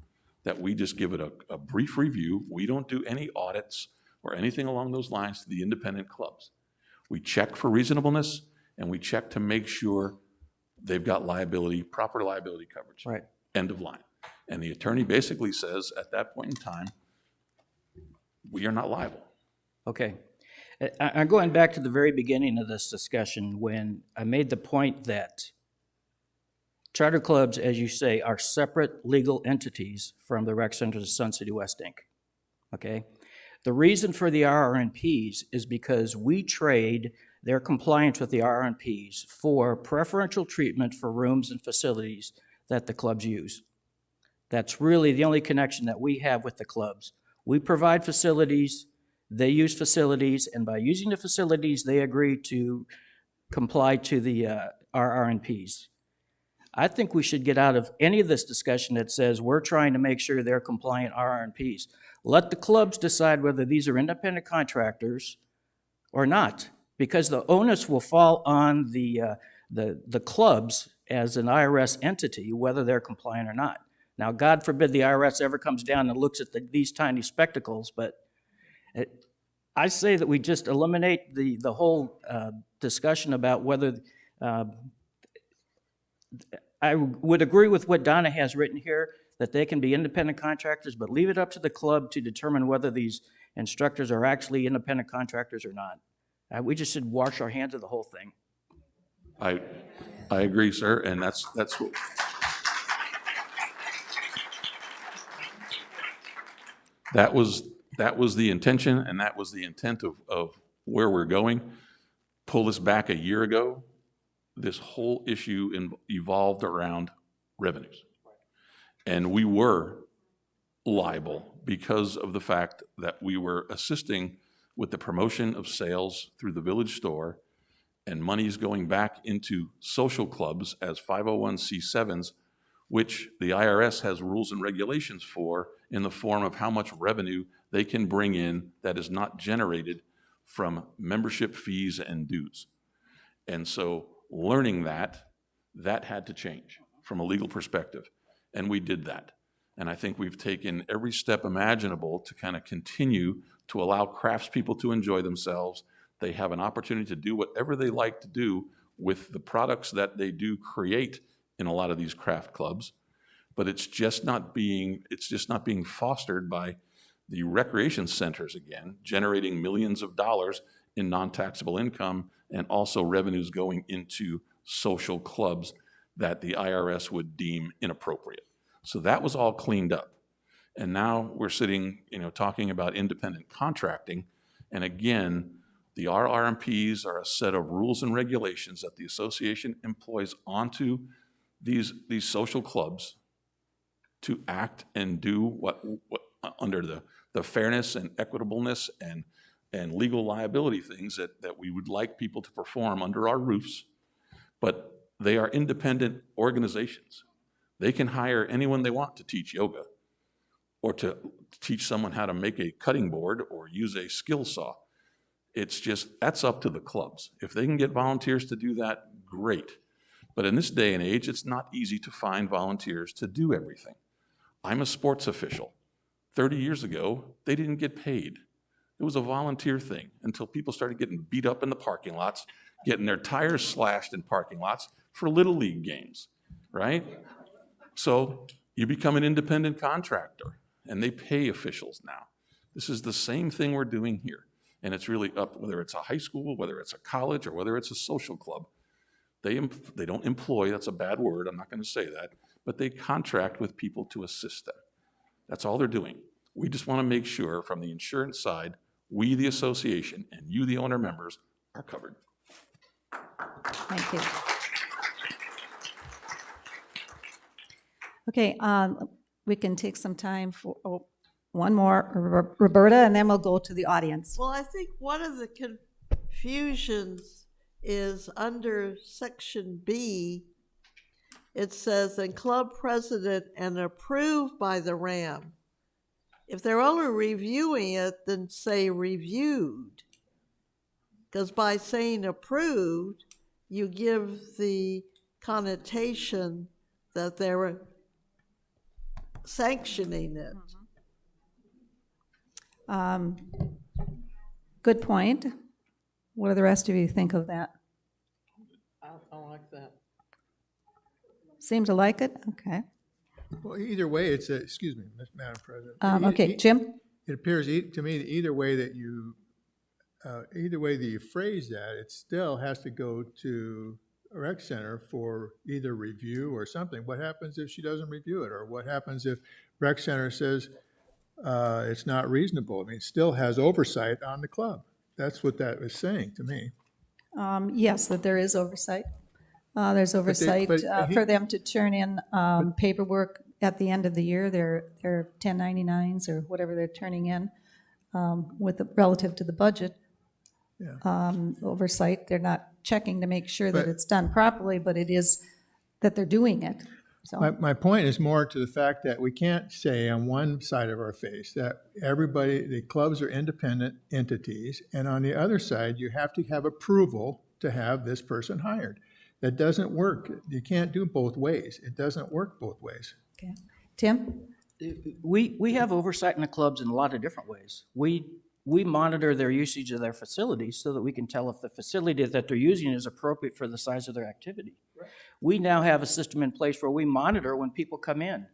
that we just give it a brief review. We don't do any audits or anything along those lines to the independent clubs. We check for reasonableness, and we check to make sure they've got liability, proper liability coverage. Right. End of line. And the attorney basically says, at that point in time, we are not liable. Okay. I'm going back to the very beginning of this discussion when I made the point that charter clubs, as you say, are separate legal entities from the Rec Centers of Sun City West, Inc. Okay? The reason for the RRNPs is because we trade their compliance with the RRNPs for preferential treatment for rooms and facilities that the clubs use. That's really the only connection that we have with the clubs. We provide facilities, they use facilities, and by using the facilities, they agree to comply to the RRNPs. I think we should get out of any of this discussion that says we're trying to make sure they're compliant RRNPs. Let the clubs decide whether these are independent contractors or not, because the onus will fall on the clubs as an IRS entity, whether they're compliant or not. Now, God forbid the IRS ever comes down and looks at these tiny spectacles, but I say that we just eliminate the whole discussion about whether, I would agree with what Donna has written here, that they can be independent contractors, but leave it up to the club to determine whether these instructors are actually independent contractors or not. We just should wash our hands of the whole thing. I agree, sir, and that's what. That was the intention, and that was the intent of where we're going. Pull this back a year ago, this whole issue evolved around revenues. And we were liable because of the fact that we were assisting with the promotion of sales through the village store, and monies going back into social clubs as 501c7s, which the IRS has rules and regulations for in the form of how much revenue they can bring in that is not generated from membership fees and dues. And so learning that had to change from a legal perspective. And we did that. And I think we've taken every step imaginable to kind of continue to allow craftspeople to enjoy themselves. They have an opportunity to do whatever they like to do with the products that they do create in a lot of these craft clubs. But it's just not being fostered by the recreation centers, again, generating millions of dollars in non-taxable income and also revenues going into social clubs that the IRS would deem inappropriate. So that was all cleaned up. And now we're sitting, talking about independent contracting. And again, the RRMPs are a set of rules and regulations that the association employs onto these social clubs to act and do what under the fairness and equitableness and legal liability things that we would like people to perform under our roofs. But they are independent organizations. They can hire anyone they want to teach yoga or to teach someone how to make a cutting board or use a skill saw. It's just, that's up to the clubs. If they can get volunteers to do that, great. But in this day and age, it's not easy to find volunteers to do everything. I'm a sports official. 30 years ago, they didn't get paid. It was a volunteer thing until people started getting beat up in the parking lots, getting their tires slashed in parking lots for Little League games, right? So you become an independent contractor, and they pay officials now. This is the same thing we're doing here. And it's really up, whether it's a high school, whether it's a college, or whether it's a social club. They don't employ, that's a bad word, I'm not going to say that, but they contract with people to assist them. That's all they're doing. We just want to make sure from the insurance side, we, the association, and you, the owner members, are covered. Thank you. Okay, we can take some time for one more, Roberta, and then we'll go to the audience. Well, I think one of the confusions is under section B, it says, and club president and approved by the RAM. If they're only reviewing it, then say reviewed. Because by saying approved, you give the connotation that they're sanctioning it. Good point. What do the rest of you think of that? I like that. Seem to like it? Okay. Well, either way, it's a, excuse me, Madam President. Okay, Jim? It appears to me that either way that you phrase that, it still has to go to a rec center for either review or something. What happens if she doesn't review it? Or what happens if rec center says it's not reasonable? I mean, it still has oversight on the club. That's what that was saying to me. Yes, that there is oversight. There's oversight for them to turn in paperwork at the end of the year, their 1099s or whatever they're turning in relative to the budget. Yeah. Oversight, they're not checking to make sure that it's done properly, but it is that they're doing it. So My point is more to the fact that we can't say on one side of our face that the clubs are independent entities, and on the other side, you have to have approval to have this person hired. That doesn't work. You can't do both ways. It doesn't work both ways. Okay. Tim? We have oversight in the clubs in a lot of different ways. We monitor their usage of their facilities so that we can tell if the facility that they're using is appropriate for the size of their activity. Right. We now have a system in place where we monitor when people come in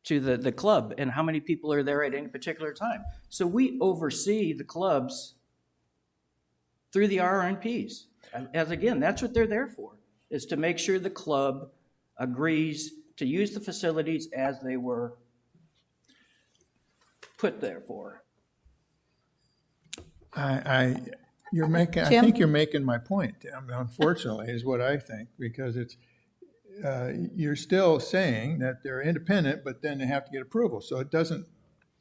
to the club and how many people are there at any particular time. So we oversee the clubs through the RRNPs. As again, that's what they're there for, is to make sure the club agrees to use the facilities as they were put there for. I Jim? think you're making my point, unfortunately, is what I think, because it's, you're still saying that they're independent, but then they have to get approval. So it doesn't,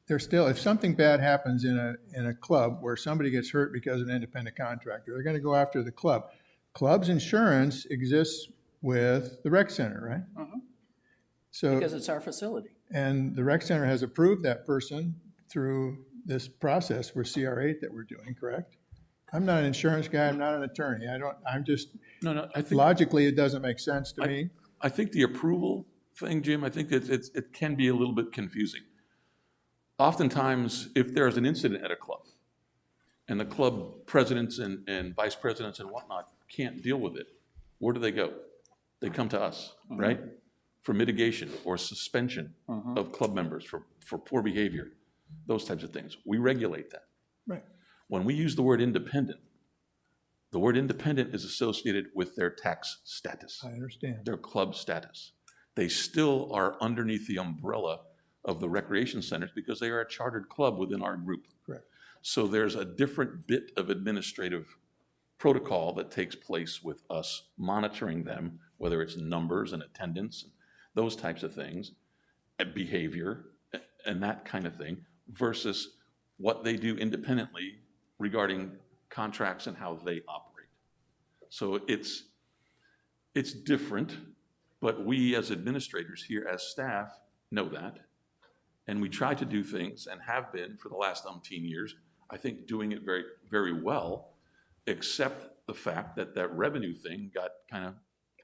they're still, if something bad happens in a club where somebody gets hurt because of an independent contractor, they're going to go after the club. Club's insurance exists with the rec center, right? Mm-hmm. So, because it's our facility. And the rec center has approved that person through this process for CR8 that we're doing, correct? I'm not an insurance guy, I'm not an attorney, I'm just, No, I think. logically, it doesn't make sense to me. I think the approval thing, Jim, I think it can be a little bit confusing. Oftentimes, if there's an incident at a club, and the club presidents and vice presidents and whatnot can't deal with it, where do they go? They come to us, right? For mitigation or suspension of club members for poor behavior, those types of things. We regulate that. Right. When we use the word independent is associated with their tax status. I understand. Their club status. They still are underneath the umbrella of the recreation centers because they are a chartered club within our group. Correct. So there's a different bit of administrative protocol that takes place with us monitoring them, whether it's numbers and attendance, and those types of things, and behavior, and that kind of thing, versus what they do independently regarding contracts and how they operate. So it's different, but we as administrators here as staff know that, and we try to do things and have been for the last umpteen years, I think doing it very, very well, except the fact that that revenue thing got kind of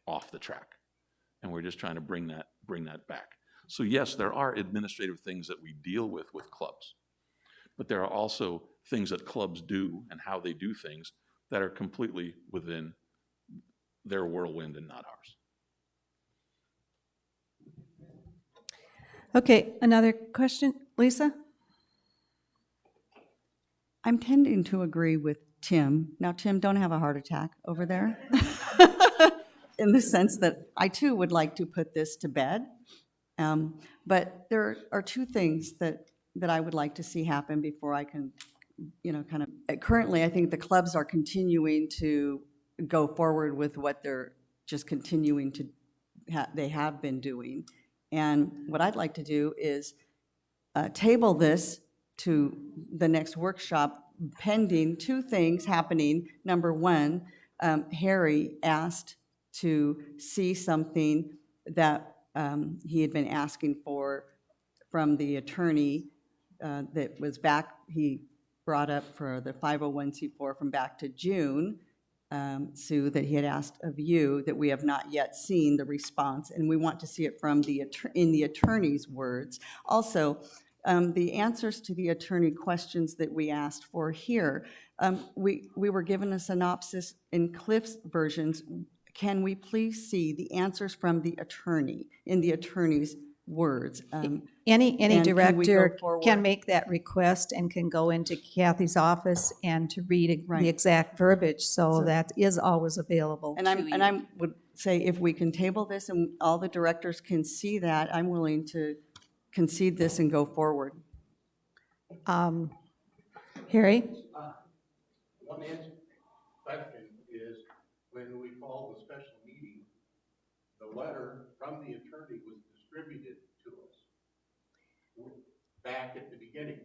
off the track. And we're just trying to bring that back. So yes, there are administrative things that we deal with clubs, but there are also things that clubs do and how they do things that are completely within their whirlwind and not ours. Okay, another question, Lisa? I'm tending to agree with Tim. Now, Tim, don't have a heart attack over there. In the sense that I too would like to put this to bed. But there are two things that I would like to see happen before I can, kind of, currently, I think the clubs are continuing to go forward with what they're just continuing to, they have been doing. And what I'd like to do is table this to the next workshop pending two things happening. Number one, Harry asked to see something that he had been asking for from the attorney that was back, he brought up for the 501c4 from back to June, Sue, that he had asked of you, that we have not yet seen the response, and we want to see it from in the attorney's words. Also, the answers to the attorney questions that we asked for here, we were given a synopsis in Cliff's versions. Can we please see the answers from the attorney, in the attorney's words? Any and can we go director forward? can make that request and can go into Kathy's office and to read Right. the exact verbiage, so that is always available And to you. I would say if we can table this and all the directors can see that, I'm willing to concede this and go forward. Harry? One answer question is, when we called the special meeting, the letter from the attorney was distributed to us back at the beginning.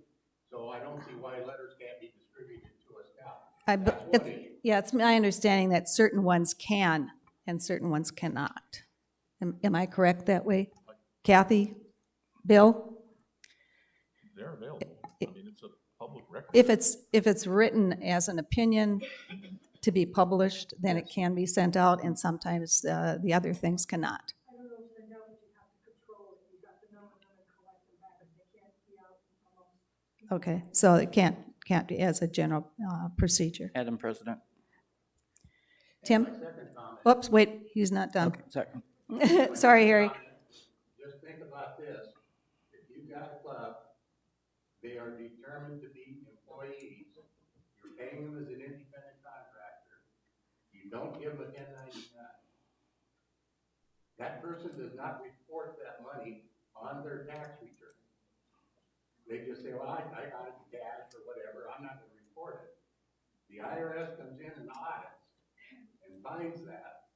So I don't see why letters can't be distributed to us now. That's one issue. Yeah, it's my understanding that certain ones can and certain ones cannot. Am I correct that way? Kathy? Bill? They're available. I mean, it's a public record. If it's written as an opinion to be published, then it can be sent out, and sometimes the other things cannot. Okay, so it can't be as a general procedure. Madam President. Tim? Oops, wait, he's not done. Okay, sorry. Sorry, Harry. Just think about this. If you've got a club, they are determined to be employees. You're paying them as an independent contractor. You don't give them a 1099. That person does not report that money on their tax return. They just say, well, I got it in cash or whatever, I'm not gonna report it. The IRS comes in and audits and finds that.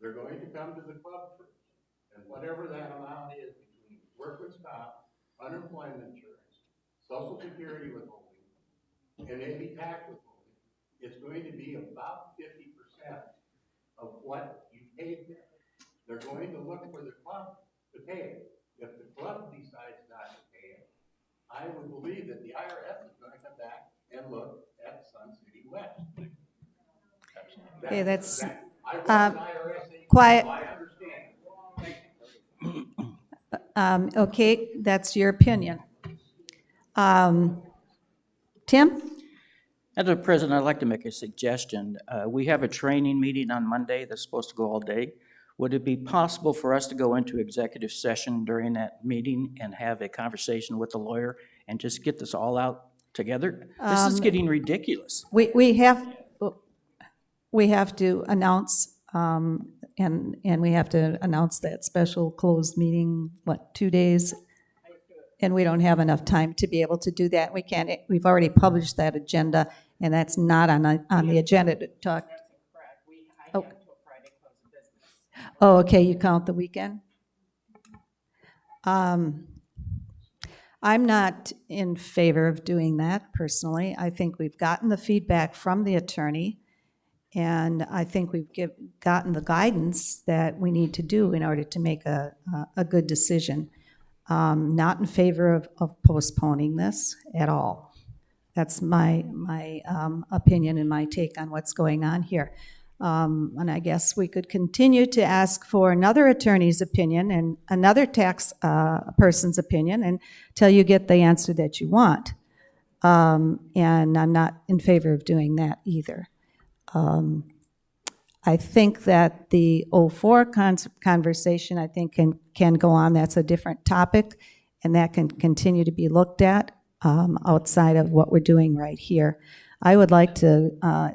They're going to come to the club first. And whatever that amount is between workers' comp, unemployment insurance, social security withholding, and maybe tax withholding, it's going to be about 50% of what you paid them. They're going to look for the club to pay it. If the club decides not to pay it, I would believe that the IRS is gonna come back and look at Sun City West. Okay, that's, I was an IRS agent, quiet. so I understand. Okay, that's your opinion. Tim? Madam President, I'd like to make a suggestion. We have a training meeting on Monday that's supposed to go all day. Would it be possible for us to go into executive session during that meeting and have a conversation with the lawyer and just get this all out together? This is getting ridiculous. We have to announce, and we have to announce that special closed meeting, 2 days? And we don't have enough time to be able to do that. We can't, we've already published that agenda, and that's not on the agenda to talk. Oh, okay, you count the weekend? I'm not in favor of doing that personally. I think we've gotten the feedback from the attorney, and I think we've gotten the guidance that we need to do in order to make a good decision. Not in favor of postponing this at all. That's my opinion and my take on what's going on here. And I guess we could continue to ask for another attorney's opinion and another tax person's opinion until you get the answer that you want. And I'm not in favor of doing that either. I think that the 04 conversation, I think, can go on. That's a different topic, and that can continue to be looked at. outside of what we're doing right here. I would like to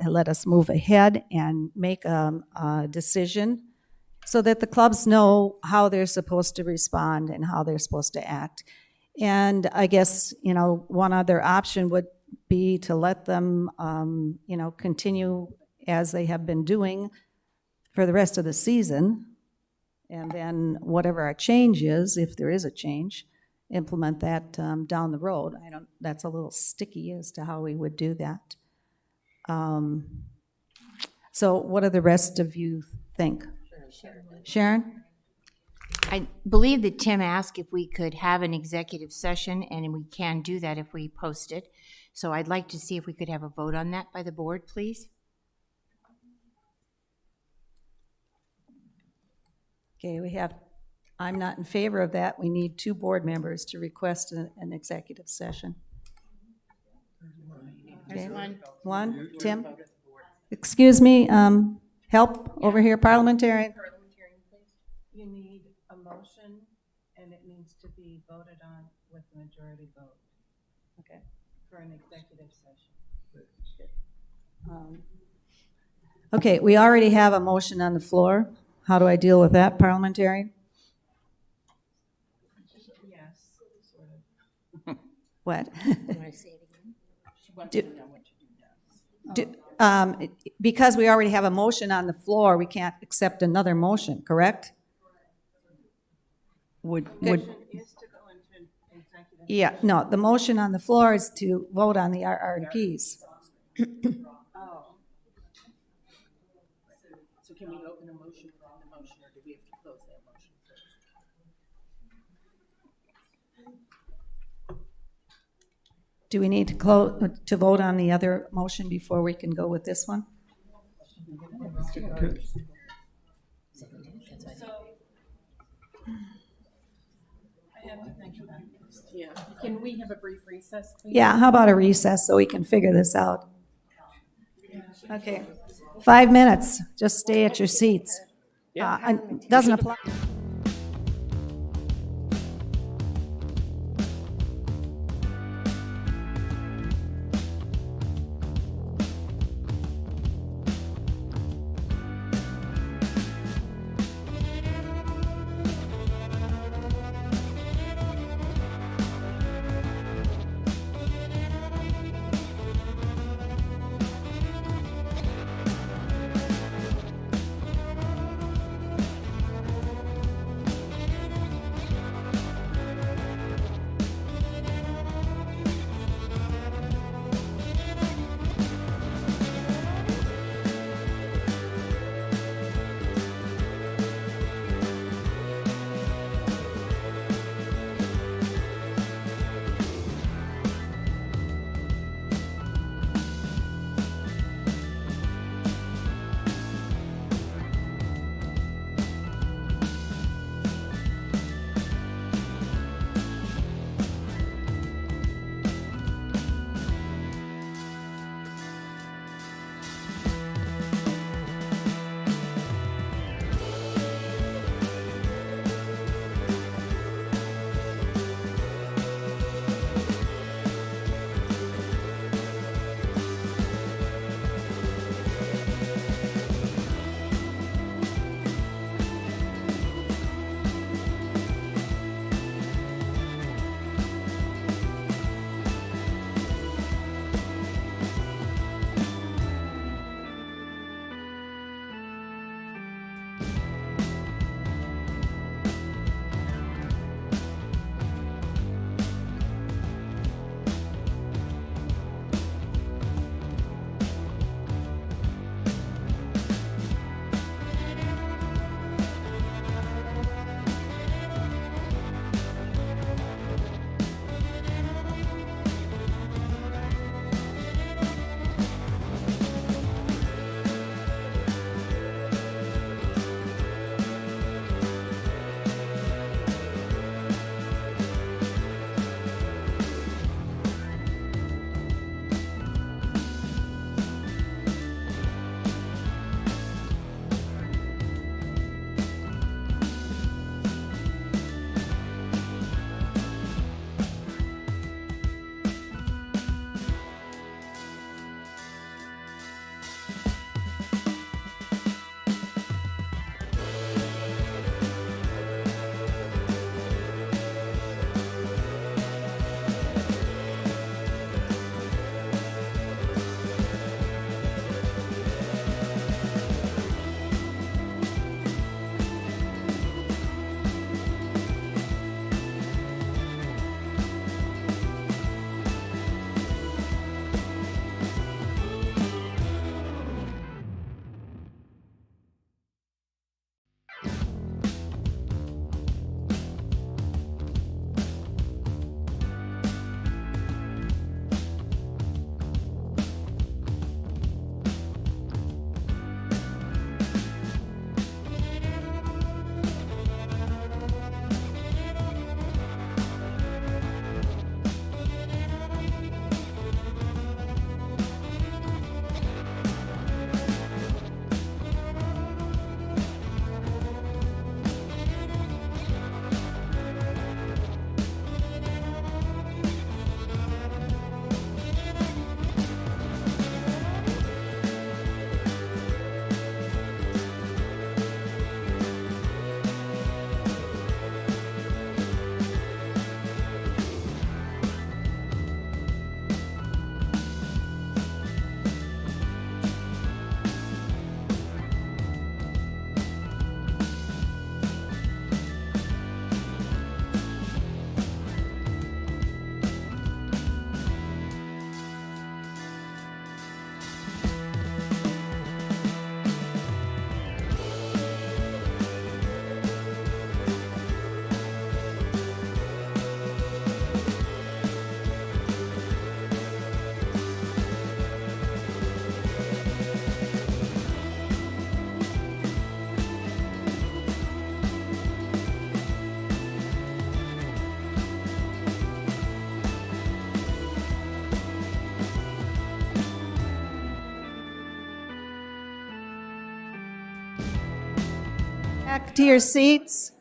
let us move ahead and make a decision so that the clubs know how they're supposed to respond and how they're supposed to act. And I guess, one other option would be to let them, continue as they have been doing for the rest of the season. And then whatever our change is, if there is a change, implement that down the road. That's a little sticky as to how we would do that. So what do the rest of you think? Sharon? I believe that Tim asked if we could have an executive session, and we can do that if we post it. So I'd like to see if we could have a vote on that by the board, please. Okay, I'm not in favor of that. We need 2 board members to request an executive session. Okay. One, Tim? Excuse me, help over here, parliamentarian. You need a motion, and it needs to be voted on with a majority vote. Okay. For an executive session. Okay, we already have a motion on the floor. How do I deal with that, parliamentarian? Yes, sort of. What? Can I say it again? She wants to know what to do now. Because we already have a motion on the floor, we can't accept another motion, correct? Would, Is to go into executive. Yeah, no, the motion on the floor is to vote on the RRPs. Oh. So can we open a motion within the motion, or do we have to close that motion first? Do we need to vote on the other motion before we can go with this one? Yeah. Can we have a brief recess, please? Yeah, how about a recess so we can figure this out? Okay, 5 minutes, just stay at your seats. Doesn't apply. Back to your seats.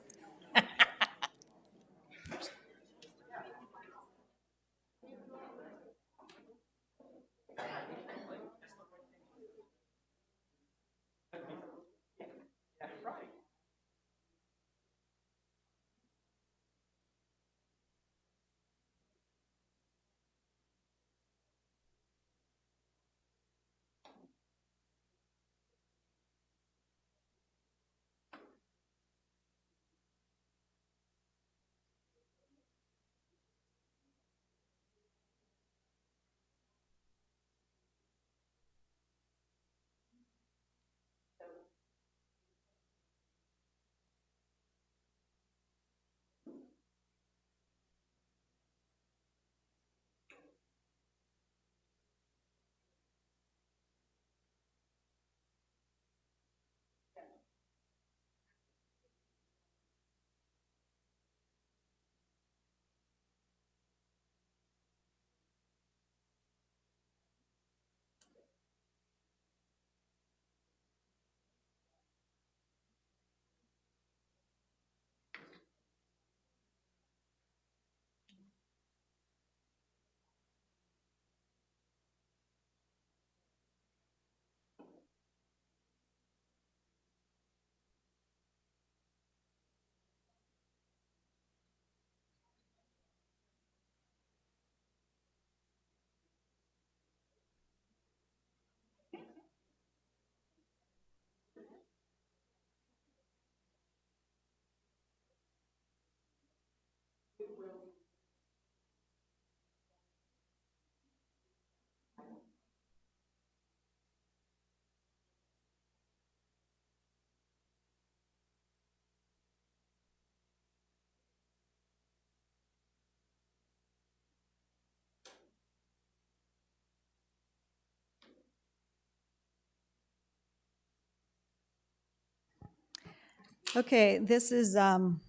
Okay, this is, I'm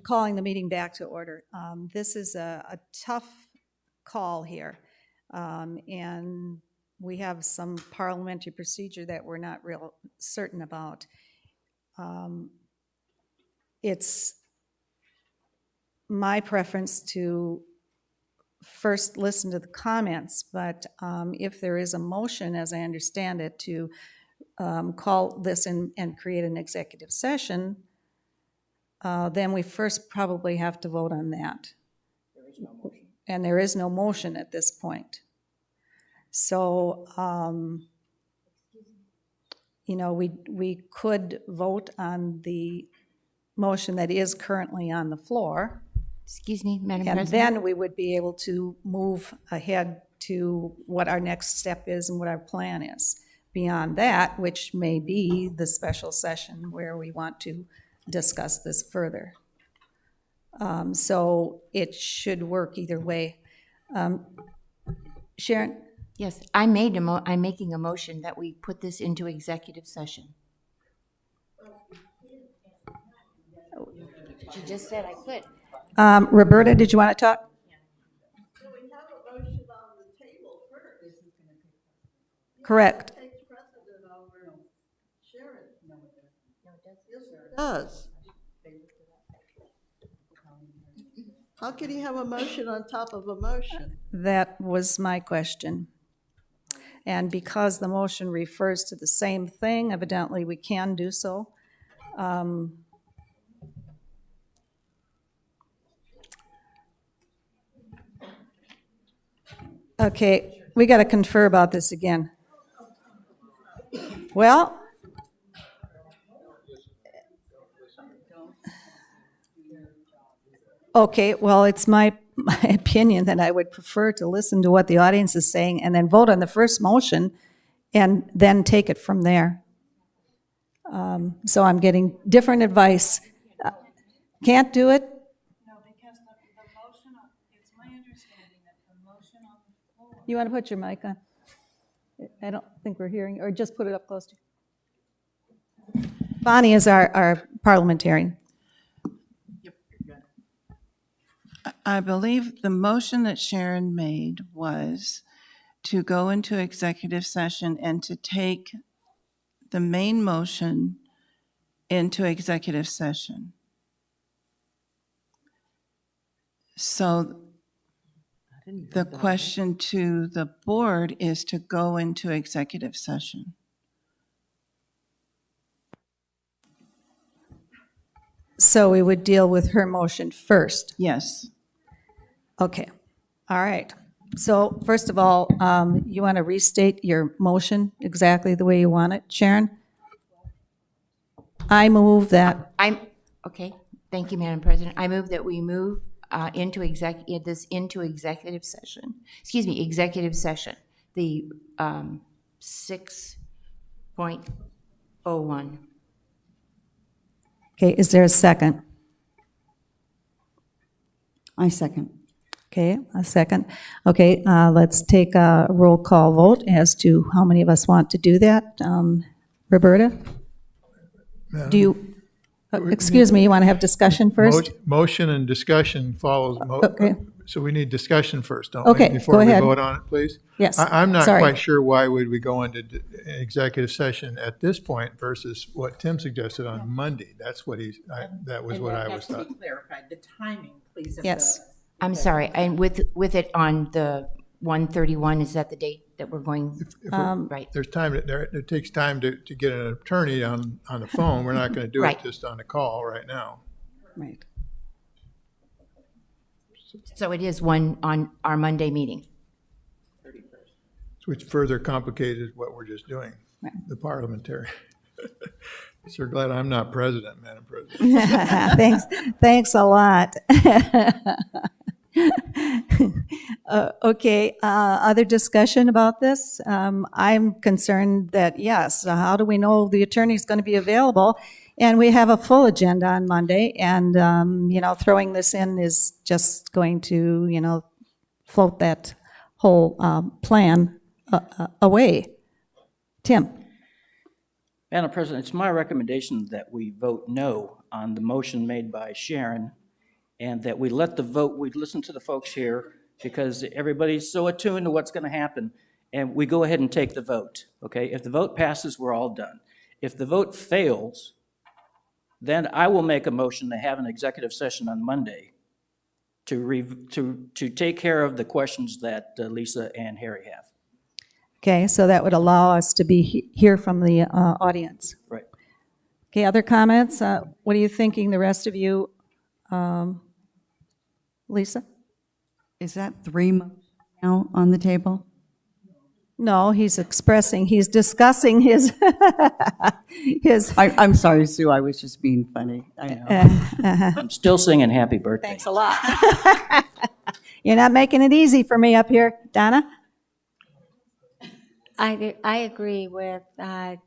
calling the meeting back to order. This is a tough call here. And we have some parliamentary procedure that we're not real certain about. It's my preference to first listen to the comments, but if there is a motion, as I understand it, to call this in and create an executive session, then we first probably have to vote on that. And there is no motion at this point. So, you know, we could vote on the motion that is currently on the floor. Excuse me, Madam And President? then we would be able to move ahead to what our next step is and what our plan is. Beyond that, which may be the special session where we want to discuss this further. So it should work either way. Sharon? Yes, I'm making a motion that we put this into executive session. She just said I could. Roberta, did you want to talk? We have a motion on the table first. Correct. Takes precedent over Sharon. Yes, it does. How can you have a motion on top of a motion? That was my question. And because the motion refers to the same thing, evidently we can do so. Okay, we got to confer about this again. Well, okay, well, it's my opinion that I would prefer to listen to what the audience is saying and then vote on the first motion and then take it from there. So I'm getting different advice. Can't do it? No, because the motion, it's my understanding that the motion on the floor. You want to put your mic on? I don't think we're hearing, or just put it up close to you. Bonnie is our parliamentarian. I believe the motion that Sharon made was to go into executive session and to take the main motion into executive session. So the question to the board is to go into executive session. So we would deal with her motion first. Yes. Okay, all right. So first of all, you want to restate your motion exactly the way you want it, Sharon? I move that, Okay, thank you, Madam President. I move that we move into executive session. Excuse me, executive session, the 6.01. okay, is there a second? I second. Okay, a second. Okay, let's take a roll call vote as to how many of us want to do that. Roberta? Do you, excuse me, you want to have discussion first? Motion and discussion follows. Okay. So we need discussion first, don't we? Okay, Before go we ahead. vote on it, please? Yes, I'm not sorry. quite sure why would we go into executive session at this point versus what Tim suggested on Monday. That's what that was what I was thought. Clarified, the timing, please. Yes. I'm sorry, and with it on the 131, is that the date that we're going? Right. There's time, it takes time to get an attorney on the phone. We're not going to do it Right. just on the call right now. Right. So it is one on our Monday meeting. Which further complicated what we're just doing, the parliamentary. So glad I'm not president, Madam President. Thanks a lot. Okay, other discussion about this? I'm concerned that, yes, how do we know the attorney's going to be available? And we have a full agenda on Monday, and, throwing this in is just going to, float that whole plan away. Tim? Madam President, it's my recommendation that we vote no on the motion made by Sharon, and that we let the vote, we listen to the folks here, because everybody's so attuned to what's going to happen, and we go ahead and take the vote, okay? If the vote passes, we're all done. If the vote fails, then I will make a motion to have an executive session on Monday to take care of the questions that Lisa and Harry have. Okay, so that would allow us to hear from the audience. Right. Okay, other comments? What are you thinking, the rest of you? Lisa? Is that 3 motions now on the table? No, he's discussing his, I'm sorry, Sue, I was just being funny. I know. I'm still singing happy birthday. Thanks a lot. You're not making it easy for me up here. Donna? I agree with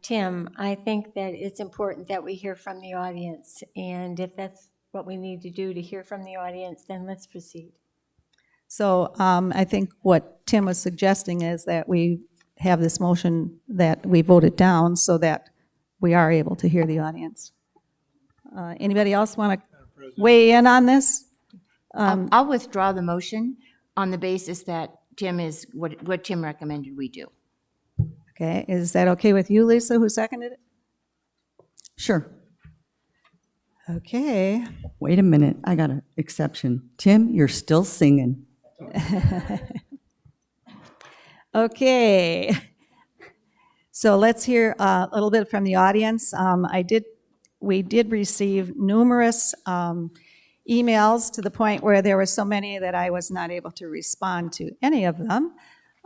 Tim. I think that it's important that we hear from the audience, and if that's what we need to do to hear from the audience, then let's proceed. So I think what Tim was suggesting is that we have this motion that we voted down so that we are able to hear the audience. Anybody else want to weigh in on this? I'll withdraw the motion on the basis that Tim is, what Tim recommended we do. Okay, is that okay with you, Lisa, who seconded it? Sure. Okay. Wait a minute, I got an exception. Tim, you're still singing. Okay. So let's hear a little bit from the audience. We did receive numerous emails to the point where there were so many that I was not able to respond to any of them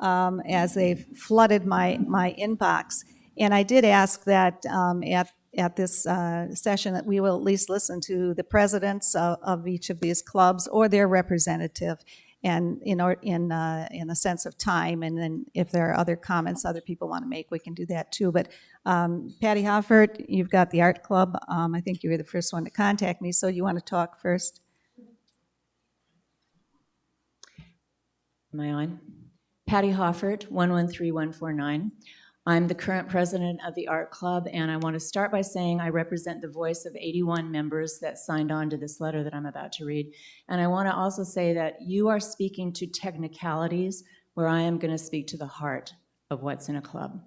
as they flooded my inbox. And I did ask that at this session that we will at least listen to the presidents of each of these clubs or their representative, and in the sense of time, and then if there are other comments other people want to make, we can do that too. But Patty Hoffert, you've got the art club. I think you were the first one to contact me, so you want to talk first? Am I on? Patty Hoffert, 113149. I'm the current president of the Art Club, and I want to start by saying I represent the voice of 81 members that signed on to this letter that I'm about to read. And I want to also say that you are speaking to technicalities where I am going to speak to the heart of what's in a club.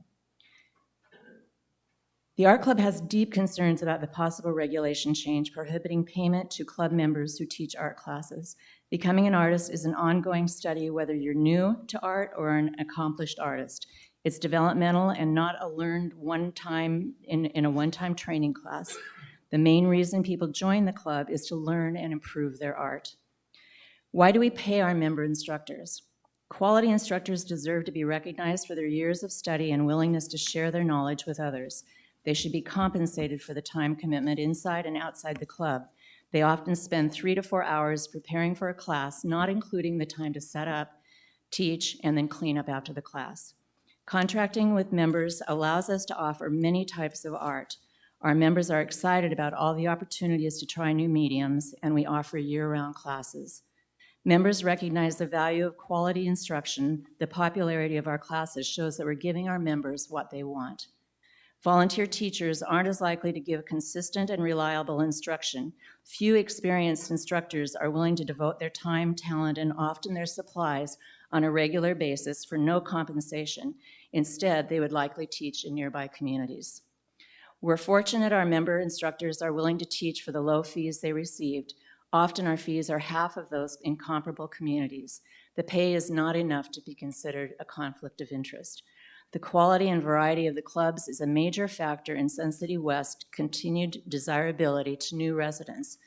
The Art Club has deep concerns about the possible regulation change prohibiting payment to club members who teach art classes. Becoming an artist is an ongoing study, whether you're new to art or an accomplished artist. It's developmental and not a learned one-time in a one-time training class. The main reason people join the club is to learn and improve their art. Why do we pay our member instructors? Quality instructors deserve to be recognized for their years of study and willingness to share their knowledge with others. They should be compensated for the time commitment inside and outside the club. They often spend 3 to 4 hours preparing for a class, not including the time to set up, teach, and then clean up after the class. Contracting with members allows us to offer many types of art. Our members are excited about all the opportunities to try new mediums, and we offer year-round classes. Members recognize the value of quality instruction. The popularity of our classes shows that we're giving our members what they want. Volunteer teachers aren't as likely to give consistent and reliable instruction. Few experienced instructors are willing to devote their time, talent, and often their supplies on a regular basis for no compensation. Instead, they would likely teach in nearby communities. We're fortunate our member instructors are willing to teach for the low fees they received. Often our fees are half of those in comparable communities. The pay is not enough to be considered a conflict of interest. The quality and variety of the clubs is a major factor in Sun City West's continued desirability to new residents.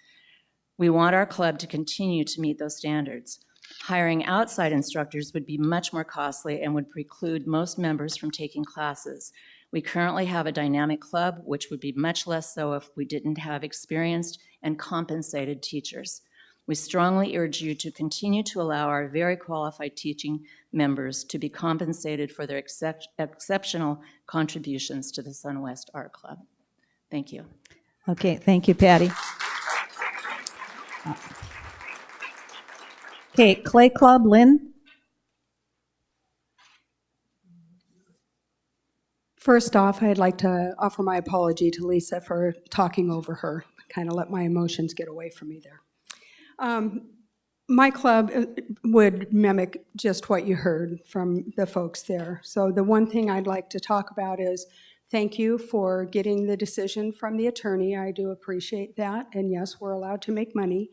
We want our club to continue to meet those standards. Hiring outside instructors would be much more costly and would preclude most members from taking classes. We currently have a dynamic club, which would be much less so if we didn't have experienced and compensated teachers. We strongly urge you to continue to allow our very qualified teaching members to be compensated for their exceptional contributions to the SunWest Art Club. Thank you. Okay, thank you, Patty. Okay, Clay Club, Lynn? First off, I'd like to offer my apology to Lisa for talking over her, kind of let my emotions get away from me there. My club would mimic just what you heard from the folks there. So the one thing I'd like to talk about is thank you for getting the decision from the attorney. I do appreciate that. And yes, we're allowed to make money.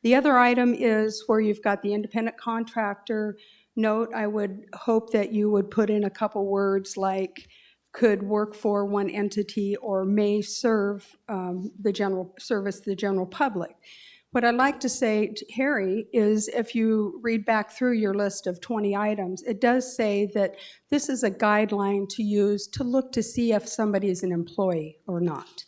The other item is where you've got the independent contractor note. I would hope that you would put in a couple words like could work for one entity or may serve the general public. What I'd like to say to Harry is if you read back through your list of 20 items, it does say that this is a guideline to use to look to see if somebody is an employee or not.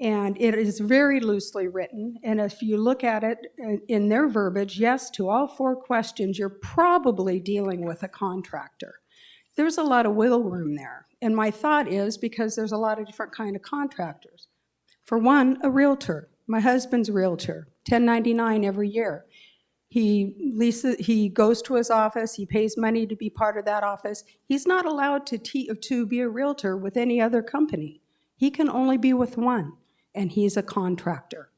And it is very loosely written, and if you look at it in their verbiage, yes, to all 4 questions, you're probably dealing with a contractor. There's a lot of wiggle room there. And my thought is because there's a lot of different kind of contractors. For one, a realtor. My husband's a realtor, 1099 every year. He goes to his office, he pays money to be part of that office. He's not allowed to be a realtor with any other company. He can only be with one, and he's a contractor.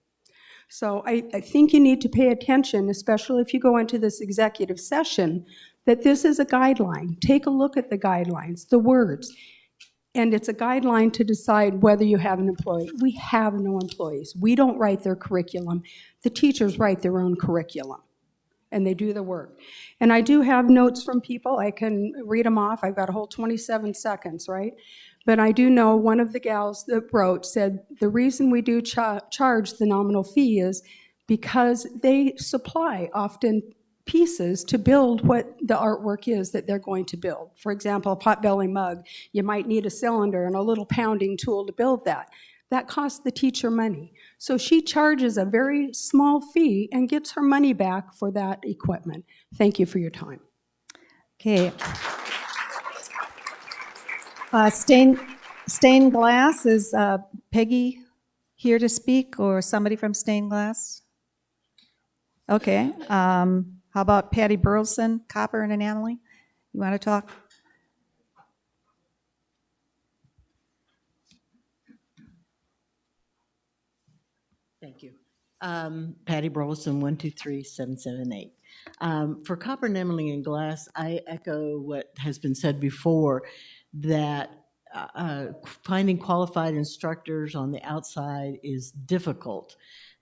So I think you need to pay attention, especially if you go into this executive session, that this is a guideline. Take a look at the guidelines, the words. And it's a guideline to decide whether you have an employee. We have no employees. We don't write their curriculum. The teachers write their own curriculum, and they do the work. And I do have notes from people. I can read them off. I've got a whole 27 seconds, right? But I do know one of the gals that wrote said, the reason we do charge the nominal fee is because they supply often pieces to build what the artwork is that they're going to build. For example, a potbelly mug, you might need a cylinder and a little pounding tool to build that. That costs the teacher money. So she charges a very small fee and gets her money back for that equipment. Thank you for your time. Okay. Stained Glass, is Peggy here to speak or somebody from Stained Glass? Okay. How about Patty Burleson, Copper and Anomaly? You want to talk? Thank you. Patty Burleson, 123778. For Copper, Anomaly, and Glass, I echo what has been said before, that finding qualified instructors on the outside is difficult.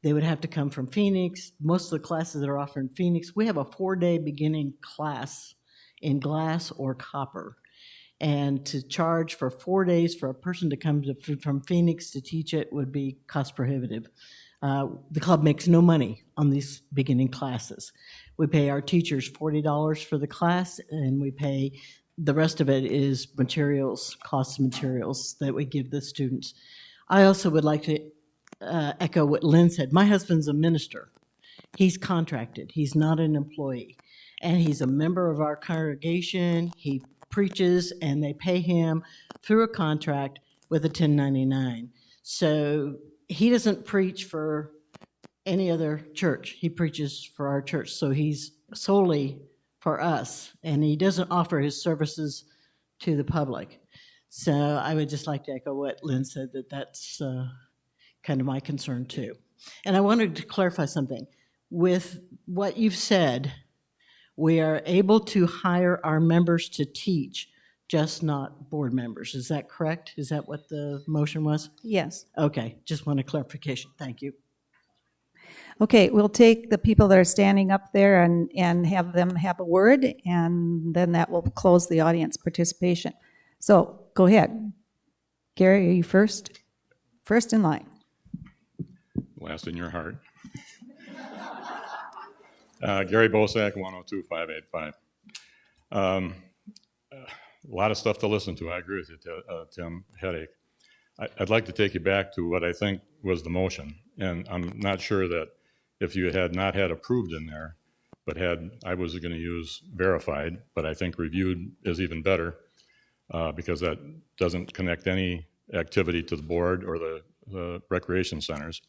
They would have to come from Phoenix. Most of the classes that are offered in Phoenix, we have a 4-day beginning class in glass or copper. And to charge for 4 days for a person to come from Phoenix to teach it would be cost prohibitive. The club makes no money on these beginning classes. We pay our teachers $40 for the class, and we pay, the rest of it is materials, cost of materials that we give the students. I also would like to echo what Lynn said. My husband's a minister. He's contracted. He's not an employee. And he's a member of our congregation. He preaches, and they pay him through a contract with a 1099. So he doesn't preach for any other church. He preaches for our church. So he's solely for us, and he doesn't offer his services to the public. So I would just like to echo what Lynn said, that's kind of my concern too. And I wanted to clarify something. With what you've said, we are able to hire our members to teach, just not board members. Is that correct? Is that what the motion was? Yes. Okay, just want a clarification. Thank you. Okay, we'll take the people that are standing up there and have them have a word, and then that will close the audience participation. So go ahead. Gary, are you first? First in line. Last in your heart. Gary Bosak, 102-585. A lot of stuff to listen to. I agree with you, Tim. Headache. I'd like to take you back to what I think was the motion. And I'm not sure that if you had not had approved in there, but had, I was going to use verified, but I think reviewed is even better because that doesn't connect any activity to the board or the recreation centers.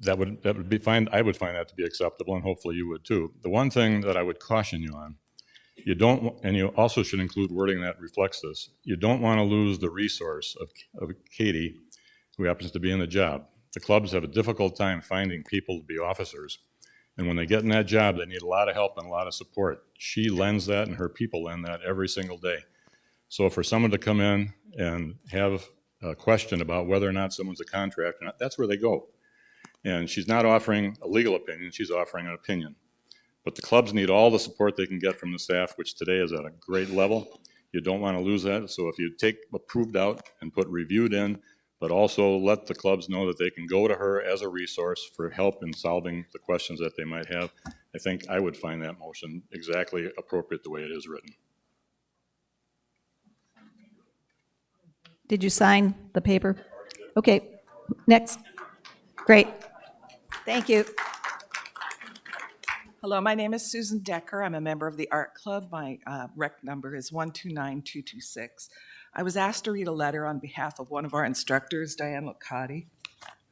That would be fine. I would find that to be acceptable, and hopefully you would too. The one thing that I would caution you on, you don't, and you also should include wording that reflects this, you don't want to lose the resource of Katie, who happens to be in the job. The clubs have a difficult time finding people to be officers, and when they get in that job, they need a lot of help and a lot of support. She lends that, and her people lend that every single day. So for someone to come in and have a question about whether or not someone's a contractor, that's where they go. And she's not offering a legal opinion, she's offering an opinion. But the clubs need all the support they can get from the staff, which today is at a great level. You don't want to lose that. So if you take approved out and put reviewed in, but also let the clubs know that they can go to her as a resource for help in solving the questions that they might have, I think I would find that motion exactly appropriate the way it is written. Did you sign the paper? Okay, next. Great. Thank you. Hello, my name is Susan Decker. I'm a member of the Art Club. My rec number is 129226. I was asked to read a letter on behalf of one of our instructors, Diane Locati.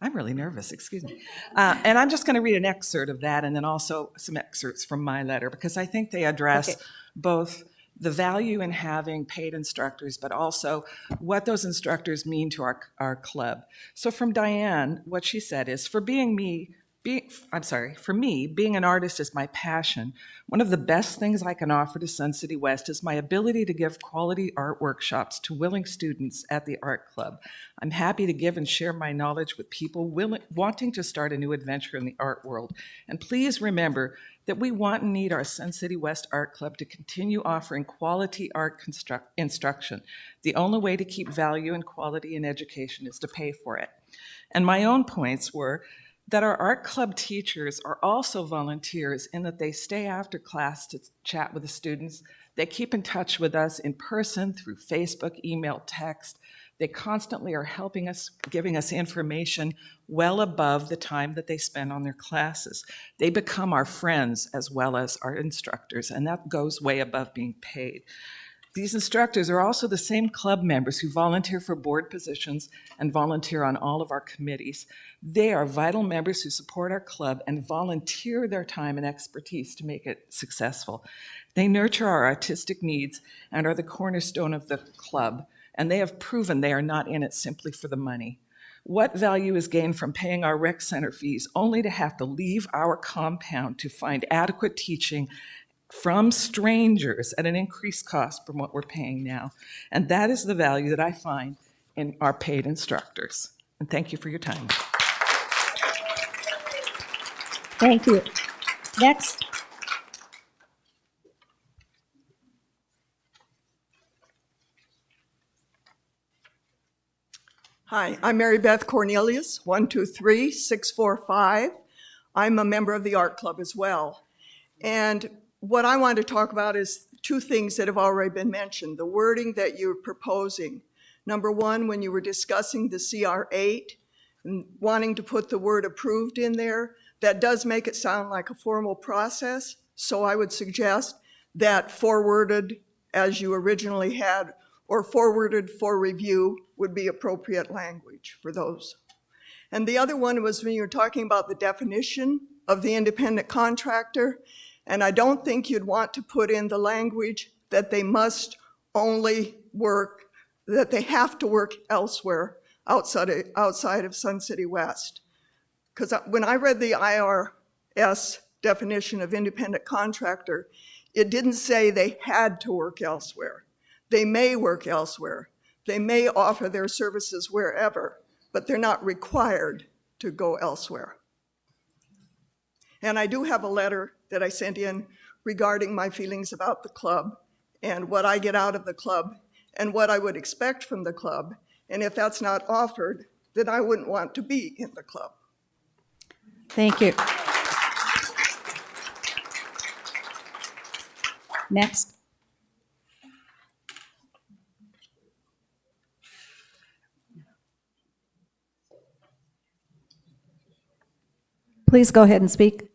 I'm really nervous, excuse me. And I'm just going to read an excerpt of that and then also some excerpts from my letter because I think they address both the value in having paid instructors, but also what those instructors mean to our club. So from Diane, what she said is, for me, being an artist is my passion. One of the best things I can offer to Sun City West is my ability to give quality art workshops to willing students at the art club. I'm happy to give and share my knowledge with people wanting to start a new adventure in the art world. And please remember that we want and need our Sun City West Art Club to continue offering quality art instruction. The only way to keep value and quality in education is to pay for it. And my own points were that our art club teachers are also volunteers in that they stay after class to chat with the students. They keep in touch with us in person through Facebook, email, text. They constantly are helping us, giving us information well above the time that they spend on their classes. They become our friends as well as our instructors, and that goes way above being paid. These instructors are also the same club members who volunteer for board positions and volunteer on all of our committees. They are vital members who support our club and volunteer their time and expertise to make it successful. They nurture our artistic needs and are the cornerstone of the club, and they have proven they are not in it simply for the money. What value is gained from paying our rec center fees only to have to leave our compound to find adequate teaching from strangers at an increased cost from what we're paying now. And that is the value that I find in our paid instructors. And thank you for your time. Thank you. Next. Hi, I'm Mary Beth Cornelius, 123-645. I'm a member of the Art Club as well. And what I want to talk about is two things that have already been mentioned. The wording that you're proposing. Number one, when you were discussing the CR8 and wanting to put the word approved in there, that does make it sound like a formal process. So I would suggest that forwarded as you originally had, or forwarded for review would be appropriate language for those. And the other one was when you were talking about the definition of the independent contractor, and I don't think you'd want to put in the language that they must only work, that they have to work elsewhere outside of Sun City West. Because when I read the IRS definition of independent contractor, it didn't say they had to work elsewhere. They may work elsewhere. They may offer their services wherever, but they're not required to go elsewhere. And I do have a letter that I sent in regarding my feelings about the club and what I get out of the club and what I would expect from the club. And if that's not offered, then I wouldn't want to be in the club. Thank you. Next. Please go ahead and speak.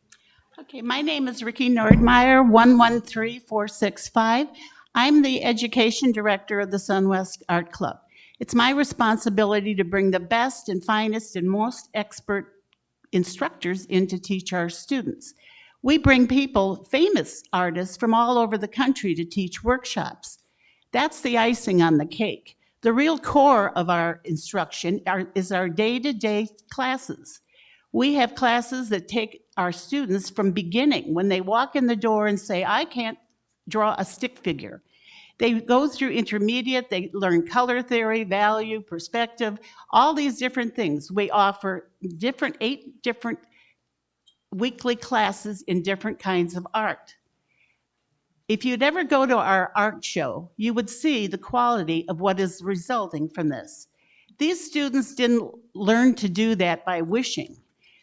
Okay, my name is Ricky Nordmeyer, 113465. I'm the education director of the SunWest Art Club. It's my responsibility to bring the best and finest and most expert instructors in to teach our students. We bring people, famous artists from all over the country to teach workshops. That's the icing on the cake. The real core of our instruction is our day-to-day classes. We have classes that take our students from beginning, when they walk in the door and say, I can't draw a stick figure. They go through intermediate, they learn color theory, value, perspective, all these different things. We offer 8 different weekly classes in different kinds of art. If you'd ever go to our art show, you would see the quality of what is resulting from this. These students didn't learn to do that by wishing.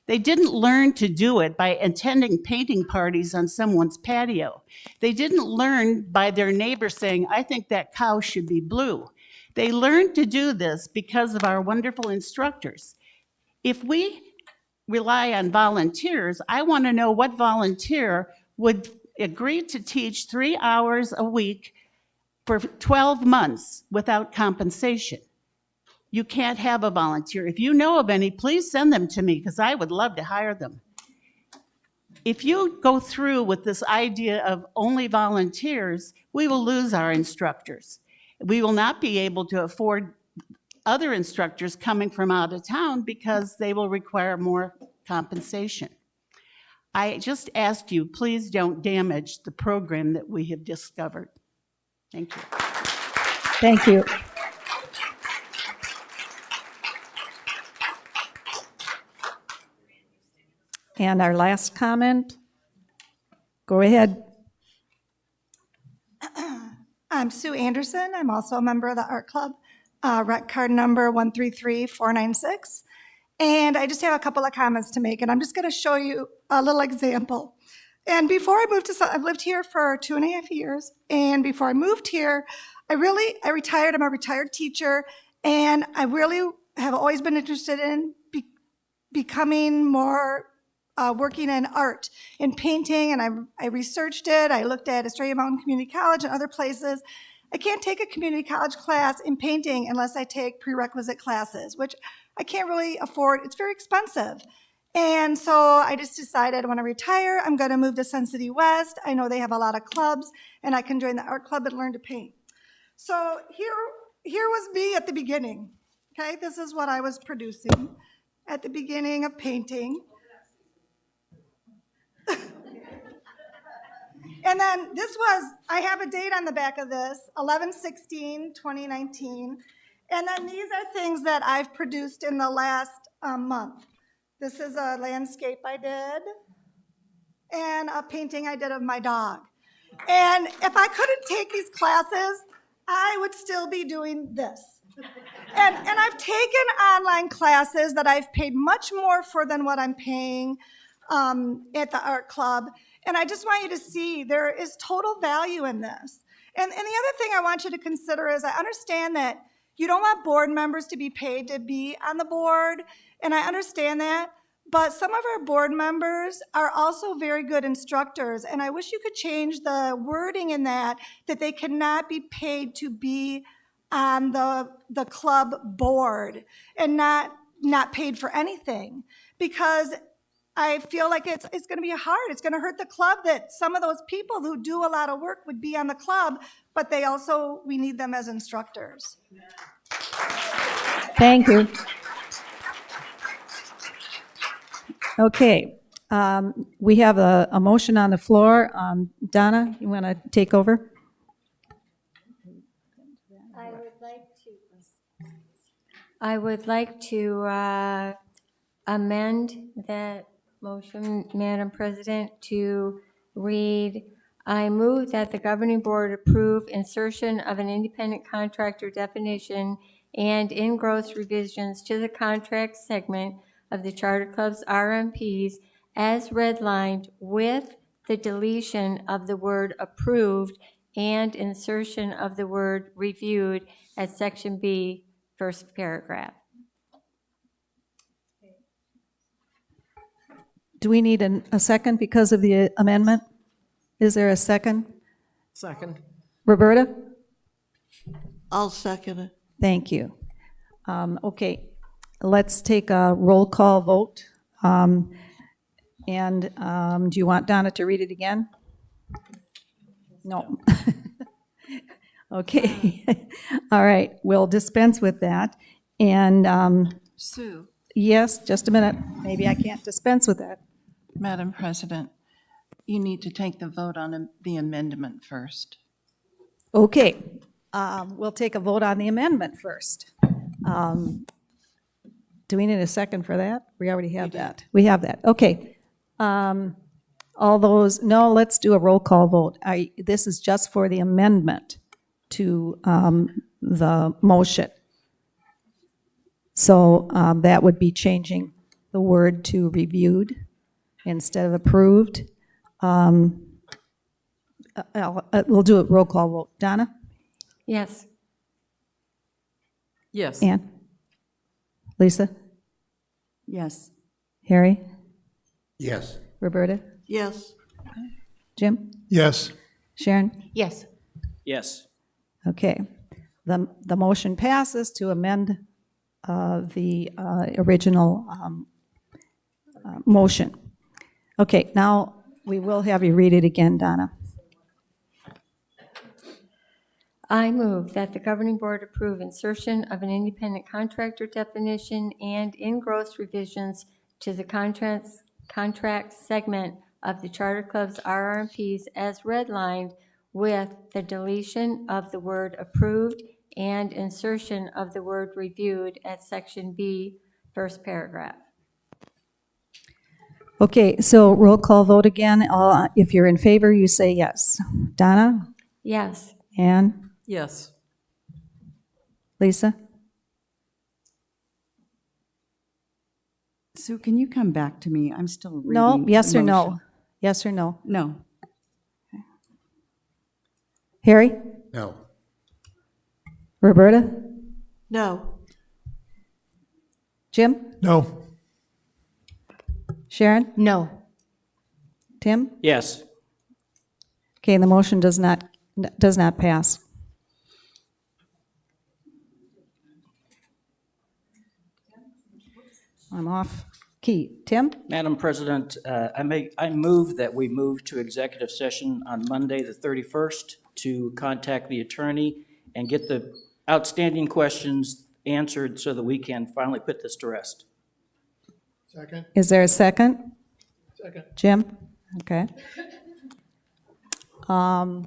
They didn't learn to do it by attending painting parties on someone's patio. They didn't learn by their neighbor saying, I think that cow should be blue. They learned to do this because of our wonderful instructors. If we rely on volunteers, I want to know what volunteer would agree to teach 3 hours a week for 12 months without compensation. You can't have a volunteer. If you know of any, please send them to me because I would love to hire them. If you go through with this idea of only volunteers, we will lose our instructors. We will not be able to afford other instructors coming from out of town because they will require more compensation. I just ask you, please don't damage the program that we have discovered. Thank you. Thank you. And our last comment, go ahead. I'm Sue Anderson. I'm also a member of the Art Club, rec card number 133496. And I just have a couple of comments to make, and I'm just going to show you a little example. And before I moved to, I've lived here for 2.5 years, and before I moved here, I retired. I'm a retired teacher, and I really have always been interested in becoming more working in art, in painting, and I researched it. I looked at Estrella Mountain Community College and other places. I can't take a community college class in painting unless I take prerequisite classes, which I can't really afford. It's very expensive. And so I just decided when I retire, I'm going to move to Sun City West. I know they have a lot of clubs, and I can join the art club and learn to paint. So here was me at the beginning. Okay, this is what I was producing at the beginning of painting. And then this was, I have a date on the back of this, 11/16/2019. And then these are things that I've produced in the last month. This is a landscape I did and a painting I did of my dog. And if I couldn't take these classes, I would still be doing this. And I've taken online classes that I've paid much more for than what I'm paying at the art club. And I just want you to see there is total value in this. And the other thing I want you to consider is I understand that you don't want board members to be paid to be on the board, and I understand that. But some of our board members are also very good instructors, and I wish you could change the wording in that they cannot be paid to be on the club board and not paid for anything, because I feel like it's going to be hard. It's going to hurt the club that some of those people who do a lot of work would be on the club, but we need them as instructors. Thank you. Okay, we have a motion on the floor. Donna, you want to take over? I would like to amend that motion, Madam President, to read, I move that the governing board approve insertion of an independent contractor definition and in-gross revisions to the contract segment of the Charter Club's RMPs as redlined, with the deletion of the word approved and insertion of the word reviewed at Section B, first paragraph. Do we need a second because of the amendment? Is there a second? Second. Roberta? I'll second it. Thank you. Okay, let's take a roll call vote. Do you want Donna to read it again? No. Okay. All right, we'll dispense with that. And Sue, yes, just a minute. Maybe I can't dispense with that. Madam President, you need to take the vote on the amendment first. Okay, we'll take a vote on the amendment first. Do we need a second for that? We already have that. We have that. Okay. All those, no, let's do a roll call vote. This is just for the amendment to the motion. So that would be changing the word to reviewed instead of approved. We'll do a roll call vote. Donna? Yes. Yes. Ann? Lisa? Yes. Harry? Yes. Roberta? Yes. Jim? Yes. Sharon? Yes. Yes. Okay. The motion passes to amend the original motion. Okay, now we will have you read it again, Donna. I move that the governing board approve insertion of an independent contractor definition and in-gross revisions to the contract segment of the Charter Club's RRMPs as redlined, with the deletion of the word approved and insertion of the word reviewed at Section B, first paragraph. Okay, so roll call vote again. If you're in favor, you say yes. Donna? Yes. Ann? Yes. Lisa? Sue, can you come back to me? I'm still reading. No, yes the or no? motion. Yes or no? No. Harry? No. Roberta? No. Jim? No. Sharon? No. Tim? Yes. Okay, the motion does not pass. I'm off key. Tim? Madam President, I move that we move to executive session on Monday, the 31st, to contact the attorney and get the outstanding questions answered so that we can finally put this to rest. Second. Is there a second? Second. Jim? Okay.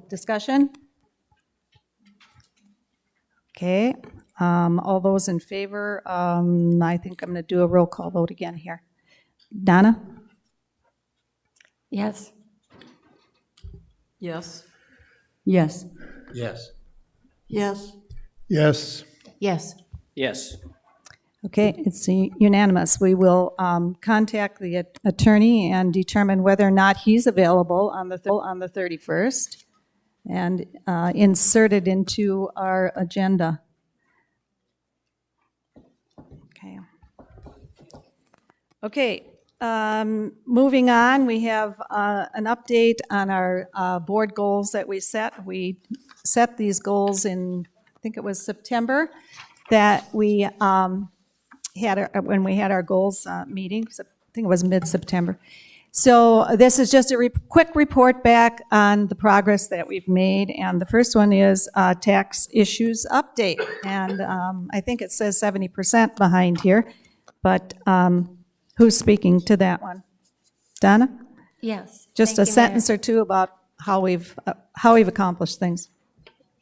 Discussion? Okay, all those in favor, I think I'm going to do a roll call vote again here. Donna? Yes. Yes. Yes. Yes. Yes. Yes. Yes. Yes. Okay, it's unanimous. We will contact the attorney and determine whether or not he's available on the 31st and insert it into our agenda. Okay. Okay, moving on, we have an update on our board goals that we set. We set these goals in, I think it was September, that we when we had our goals meeting. I think it was mid-September. So this is just a quick report back on the progress that we've made. And the first one is tax issues update. And I think it says 70% behind here. But who's speaking to that one? Donna? Yes. Just Thank a you, Mayor. sentence or two about how we've accomplished things.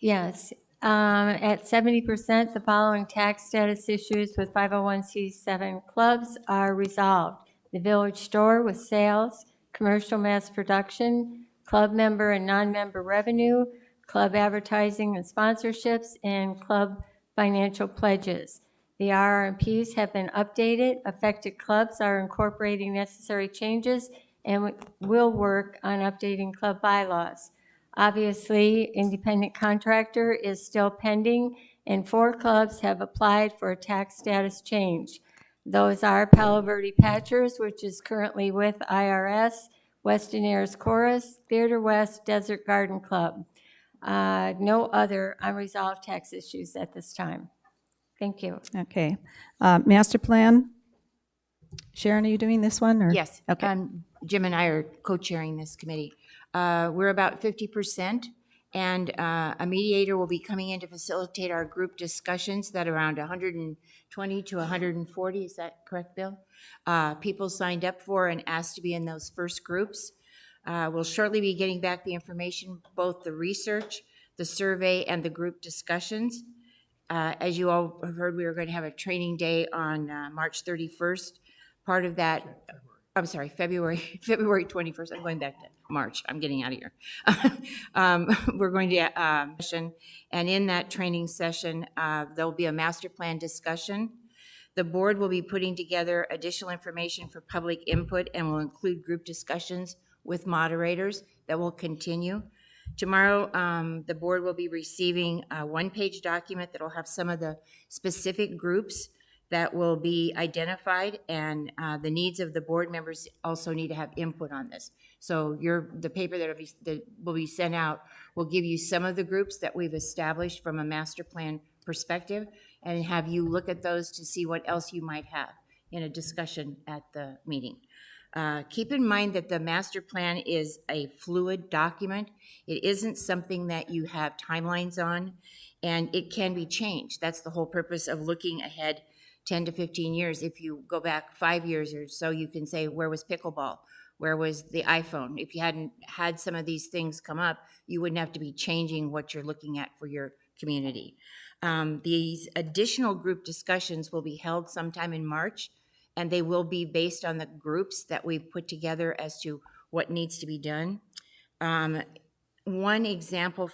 Yes. At 70%, the following tax status issues with 501c7 clubs are resolved. The village store with sales, commercial mass production, club member and non-member revenue, club advertising and sponsorships, and club financial pledges. The RRMPs have been updated. Affected clubs are incorporating necessary changes and will work on updating club bylaws. Obviously, independent contractor is still pending, and 4 clubs have applied for a tax status change. Those are Palo Verde Patchers, which is currently with IRS, Weston Airs Chorus, Theater West, Desert Garden Club. No other unresolved tax issues at this time. Thank you. Okay. Master plan. Sharon, are you doing this one? Or? Yes. Okay. Jim and I are co-chairing this committee. We're about 50%, and a mediator will be coming in to facilitate our group discussions that are around 120 to 140. Is that correct, Bill? People signed up for and asked to be in those first groups. We'll shortly be getting back the information, both the research, the survey, and the group discussions. As you all have heard, we are going to have a training day on March 31st. Part of that, I'm sorry, February 21st. I'm going back to March. I'm getting out of here. We're going to session, and in that training session, there'll be a master plan discussion. The board will be putting together additional information for public input and will include group discussions with moderators that will continue. Tomorrow, the board will be receiving a one-page document that will have some of the specific groups that will be identified, and the needs of the board members also need to have input on this. So the paper that will be sent out will give you some of the groups that we've established from a master plan perspective, and have you look at those to see what else you might have in a discussion at the meeting. Keep in mind that the master plan is a fluid document. It isn't something that you have timelines on, and it can be changed. That's the whole purpose of looking ahead 10 to 15 years. If you go back 5 years or so, you can say, where was pickleball? Where was the iPhone? If you hadn't had some of these things come up, you wouldn't have to be changing what you're looking at for your community. These additional group discussions will be held sometime in March, and they will be based on the groups that we've put together as to what needs to be done. One example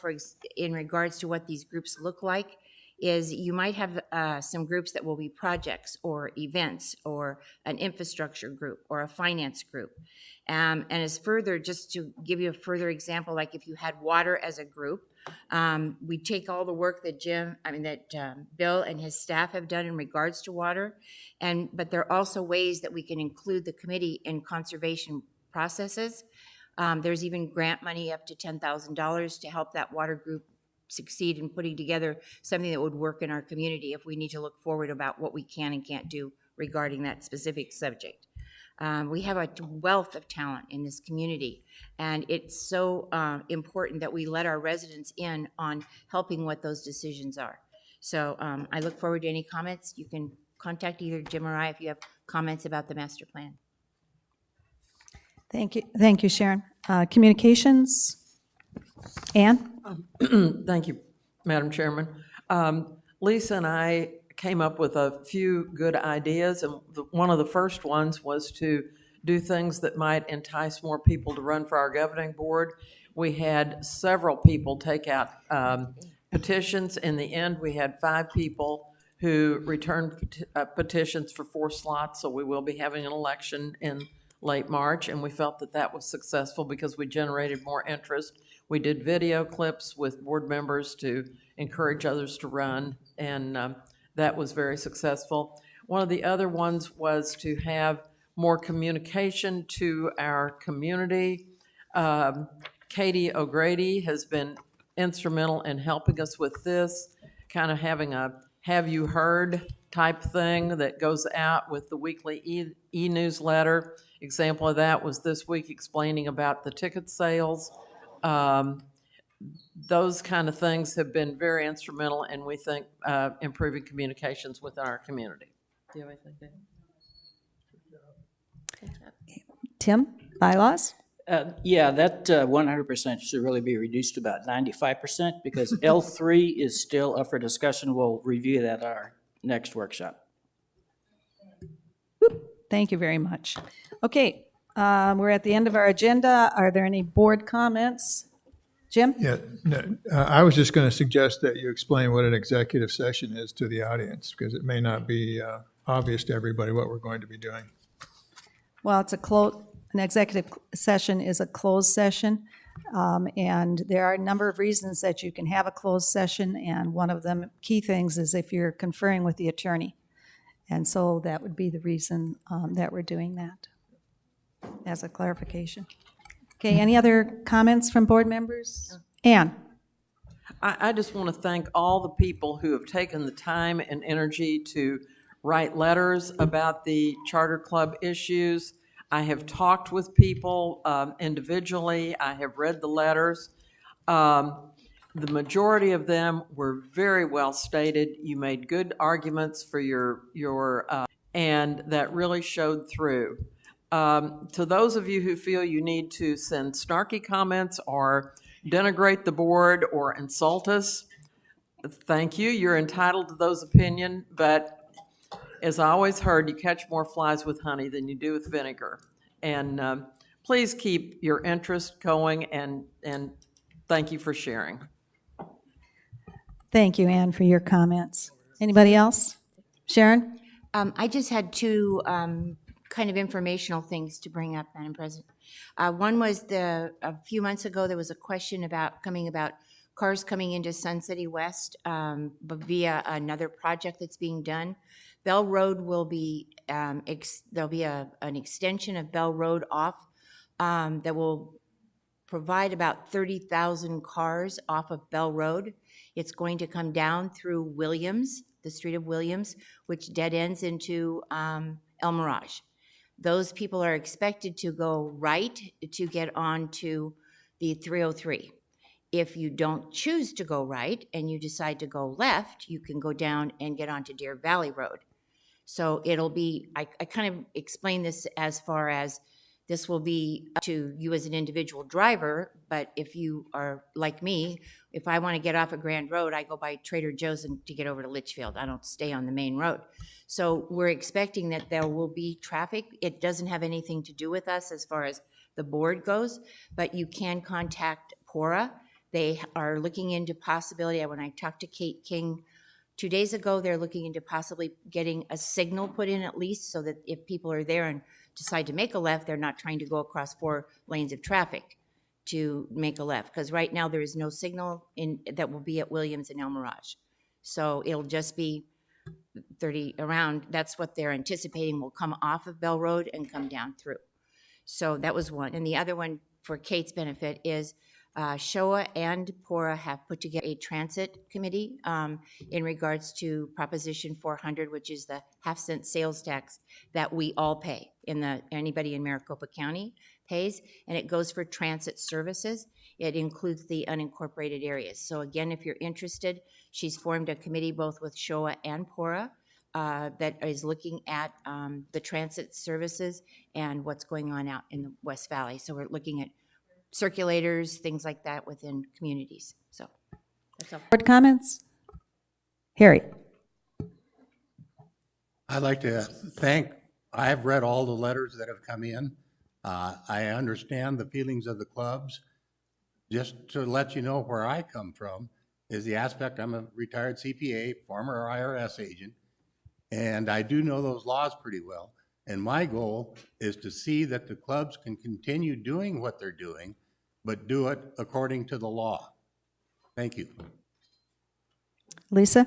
in regards to what these groups look like is you might have some groups that will be projects or events or an infrastructure group or a finance group. And as further, just to give you a further example, like if you had water as a group, we take all the work that Bill and his staff have done in regards to water, but there are also ways that we can include the committee in conservation processes. There's even grant money up to $10,000 to help that water group succeed in putting together something that would work in our community if we need to look forward about what we can and can't do regarding that specific subject. We have a wealth of talent in this community, and it's so important that we let our residents in on helping what those decisions are. So I look forward to any comments. You can contact either Jim or I if you have comments about the master plan. Thank you, Sharon. Communications? Ann? Thank you, Madam Chairman. Lisa and I came up with a few good ideas, and one of the first ones was to do things that might entice more people to run for our governing board. We had several people take out petitions. In the end, we had 5 people who returned petitions for 4 slots, so we will be having an election in late March, and we felt that that was successful because we generated more interest. We did video clips with board members to encourage others to run, and that was very successful. One of the other ones was to have more communication to our community. Katie O'Grady has been instrumental in helping us with this, kind of having a have you heard type thing that goes out with the weekly e-newsletter. Example of that was this week explaining about the ticket sales. Those kind of things have been very instrumental, and we think improving communications with our community. Do you have anything, Dan? Tim, bylaws? Yeah, that 100% should really be reduced to about 95% because L3 is still up for discussion. We'll review that at our next workshop. Thank you very much. Okay, we're at the end of our agenda. Are there any board comments? Jim? Yeah, no, I was just going to suggest that you explain what an executive session is to the audience, because it may not be obvious to everybody what we're going to be doing. Well, it's an executive session is a closed session, and there are a number of reasons that you can have a closed session, and one of them, key things, is if you're conferring with the attorney. And so that would be the reason that we're doing that, as a clarification. Okay, any other comments from board members? Ann? I just want to thank all the people who have taken the time and energy to write letters about the charter club issues. I have talked with people individually. I have read the letters. The majority of them were very well stated. You made good arguments for your and that really showed through. To those of you who feel you need to send snarky comments or denigrate the board or insult us, thank you. You're entitled to those opinions, but as I always heard, you catch more flies with honey than you do with vinegar. And please keep your interest going, and thank you for sharing. Thank you, Ann, for your comments. Anybody else? Sharon? I just had 2 kind of informational things to bring up, Madam President. One was a few months ago, there was a question about cars coming into Sun City West via another project that's being done. Bell Road will be, there'll be an extension of Bell Road off that will provide about 30,000 cars off of Bell Road. It's going to come down through Williams, the street of Williams, which dead ends into El Mirage. Those people are expected to go right to get onto the 303. If you don't choose to go right and you decide to go left, you can go down and get onto Deer Valley Road. So it'll be, I kind of explained this as far as this will be up to you as an individual driver, but if you are like me, if I want to get off a Grand Road, I go by Trader Joe's to get over to Litchfield. I don't stay on the main road. So we're expecting that there will be traffic. It doesn't have anything to do with us as far as the board goes, but you can contact PORA. They are looking into possibility. When I talked to Kate King 2 days ago, they're looking into possibly getting a signal put in at least so that if people are there and decide to make a left, they're not trying to go across 4 lanes of traffic to make a left. Because right now there is no signal that will be at Williams and El Mirage. So it'll just be 30 around. That's what they're anticipating will come off of Bell Road and come down through. So that was one. And the other one for Kate's benefit is SHOA and PORA have put together a transit committee in regards to Proposition 400, which is the half-cent sales tax that we all pay, anybody in Maricopa County pays, and it goes for transit services. It includes the unincorporated areas. So again, if you're interested, she's formed a committee both with SHOA and PORA that is looking at the transit services and what's going on out in the West Valley. So we're looking at circulators, things like that within communities. So that's all. Board comments? Harry? I'd like to I've read all the letters that have come in. I understand the feelings of the clubs. Just to let you know where I come from is the aspect, I'm a retired CPA, former IRS agent, and I do know those laws pretty well. And my goal is to see that the clubs can continue doing what they're doing, but do it according to the law. Thank you. Lisa?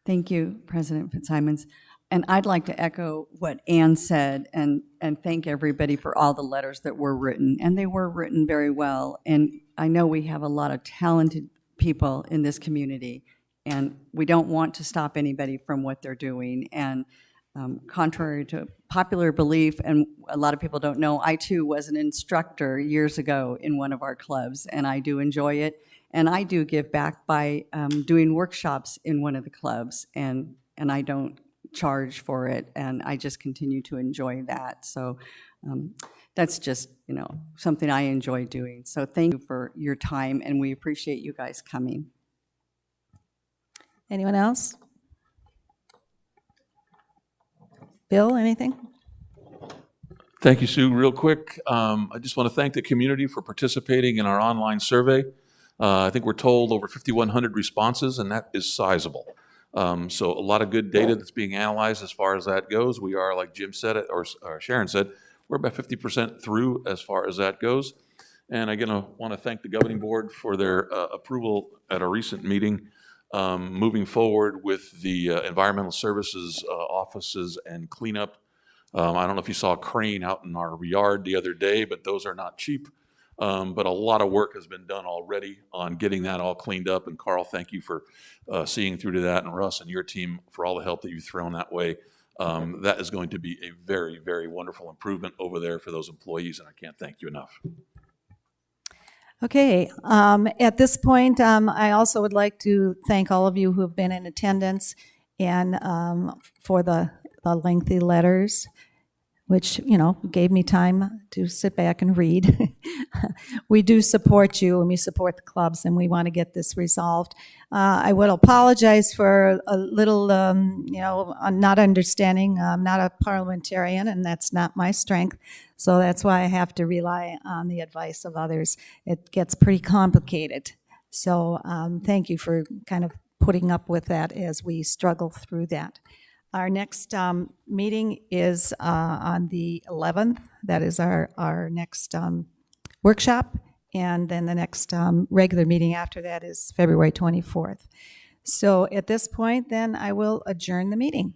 Thank you, President Fitzsimons. And I'd like to echo what Ann said and thank everybody for all the letters that were written. And they were written very well. And I know we have a lot of talented people in this community, and we don't want to stop anybody from what they're doing. And contrary to popular belief, and a lot of people don't know, I too was an instructor years ago in one of our clubs, and I do enjoy it. And I do give back by doing workshops in one of the clubs, and I don't charge for it, and I just continue to enjoy that. So that's just, something I enjoy doing. So thank you for your time, and we appreciate you guys coming. Anyone else? Bill, anything? Thank you, Sue. Real quick, I just want to thank the community for participating in our online survey. I think we're told over 5,100 responses, and that is sizable. So a lot of good data that's being analyzed as far as that goes. We are, like Jim said, or Sharon said, we're about 50% through as far as that goes. And again, I want to thank the governing board for their approval at a recent meeting, moving forward with the environmental services offices and cleanup. I don't know if you saw a crane out in our yard the other day, but those are not cheap. But a lot of work has been done already on getting that all cleaned up. And Carl, thank you for seeing through to that, and Russ and your team for all the help that you've thrown that way. That is going to be a very, very wonderful improvement over there for those employees, and I can't thank you enough. Okay, at this point, I also would like to thank all of you who have been in attendance and for the lengthy letters, which, gave me time to sit back and read. We do support you, and we support the clubs, and we want to get this resolved. I would apologize for a little, not understanding. I'm not a parliamentarian, and that's not my strength. So that's why I have to rely on the advice of others. It gets pretty complicated. So thank you for kind of putting up with that as we struggle through that. Our next meeting is on the 11th. That is our next workshop. And then the next regular meeting after that is February 24th. So at this point, then I will adjourn the meeting.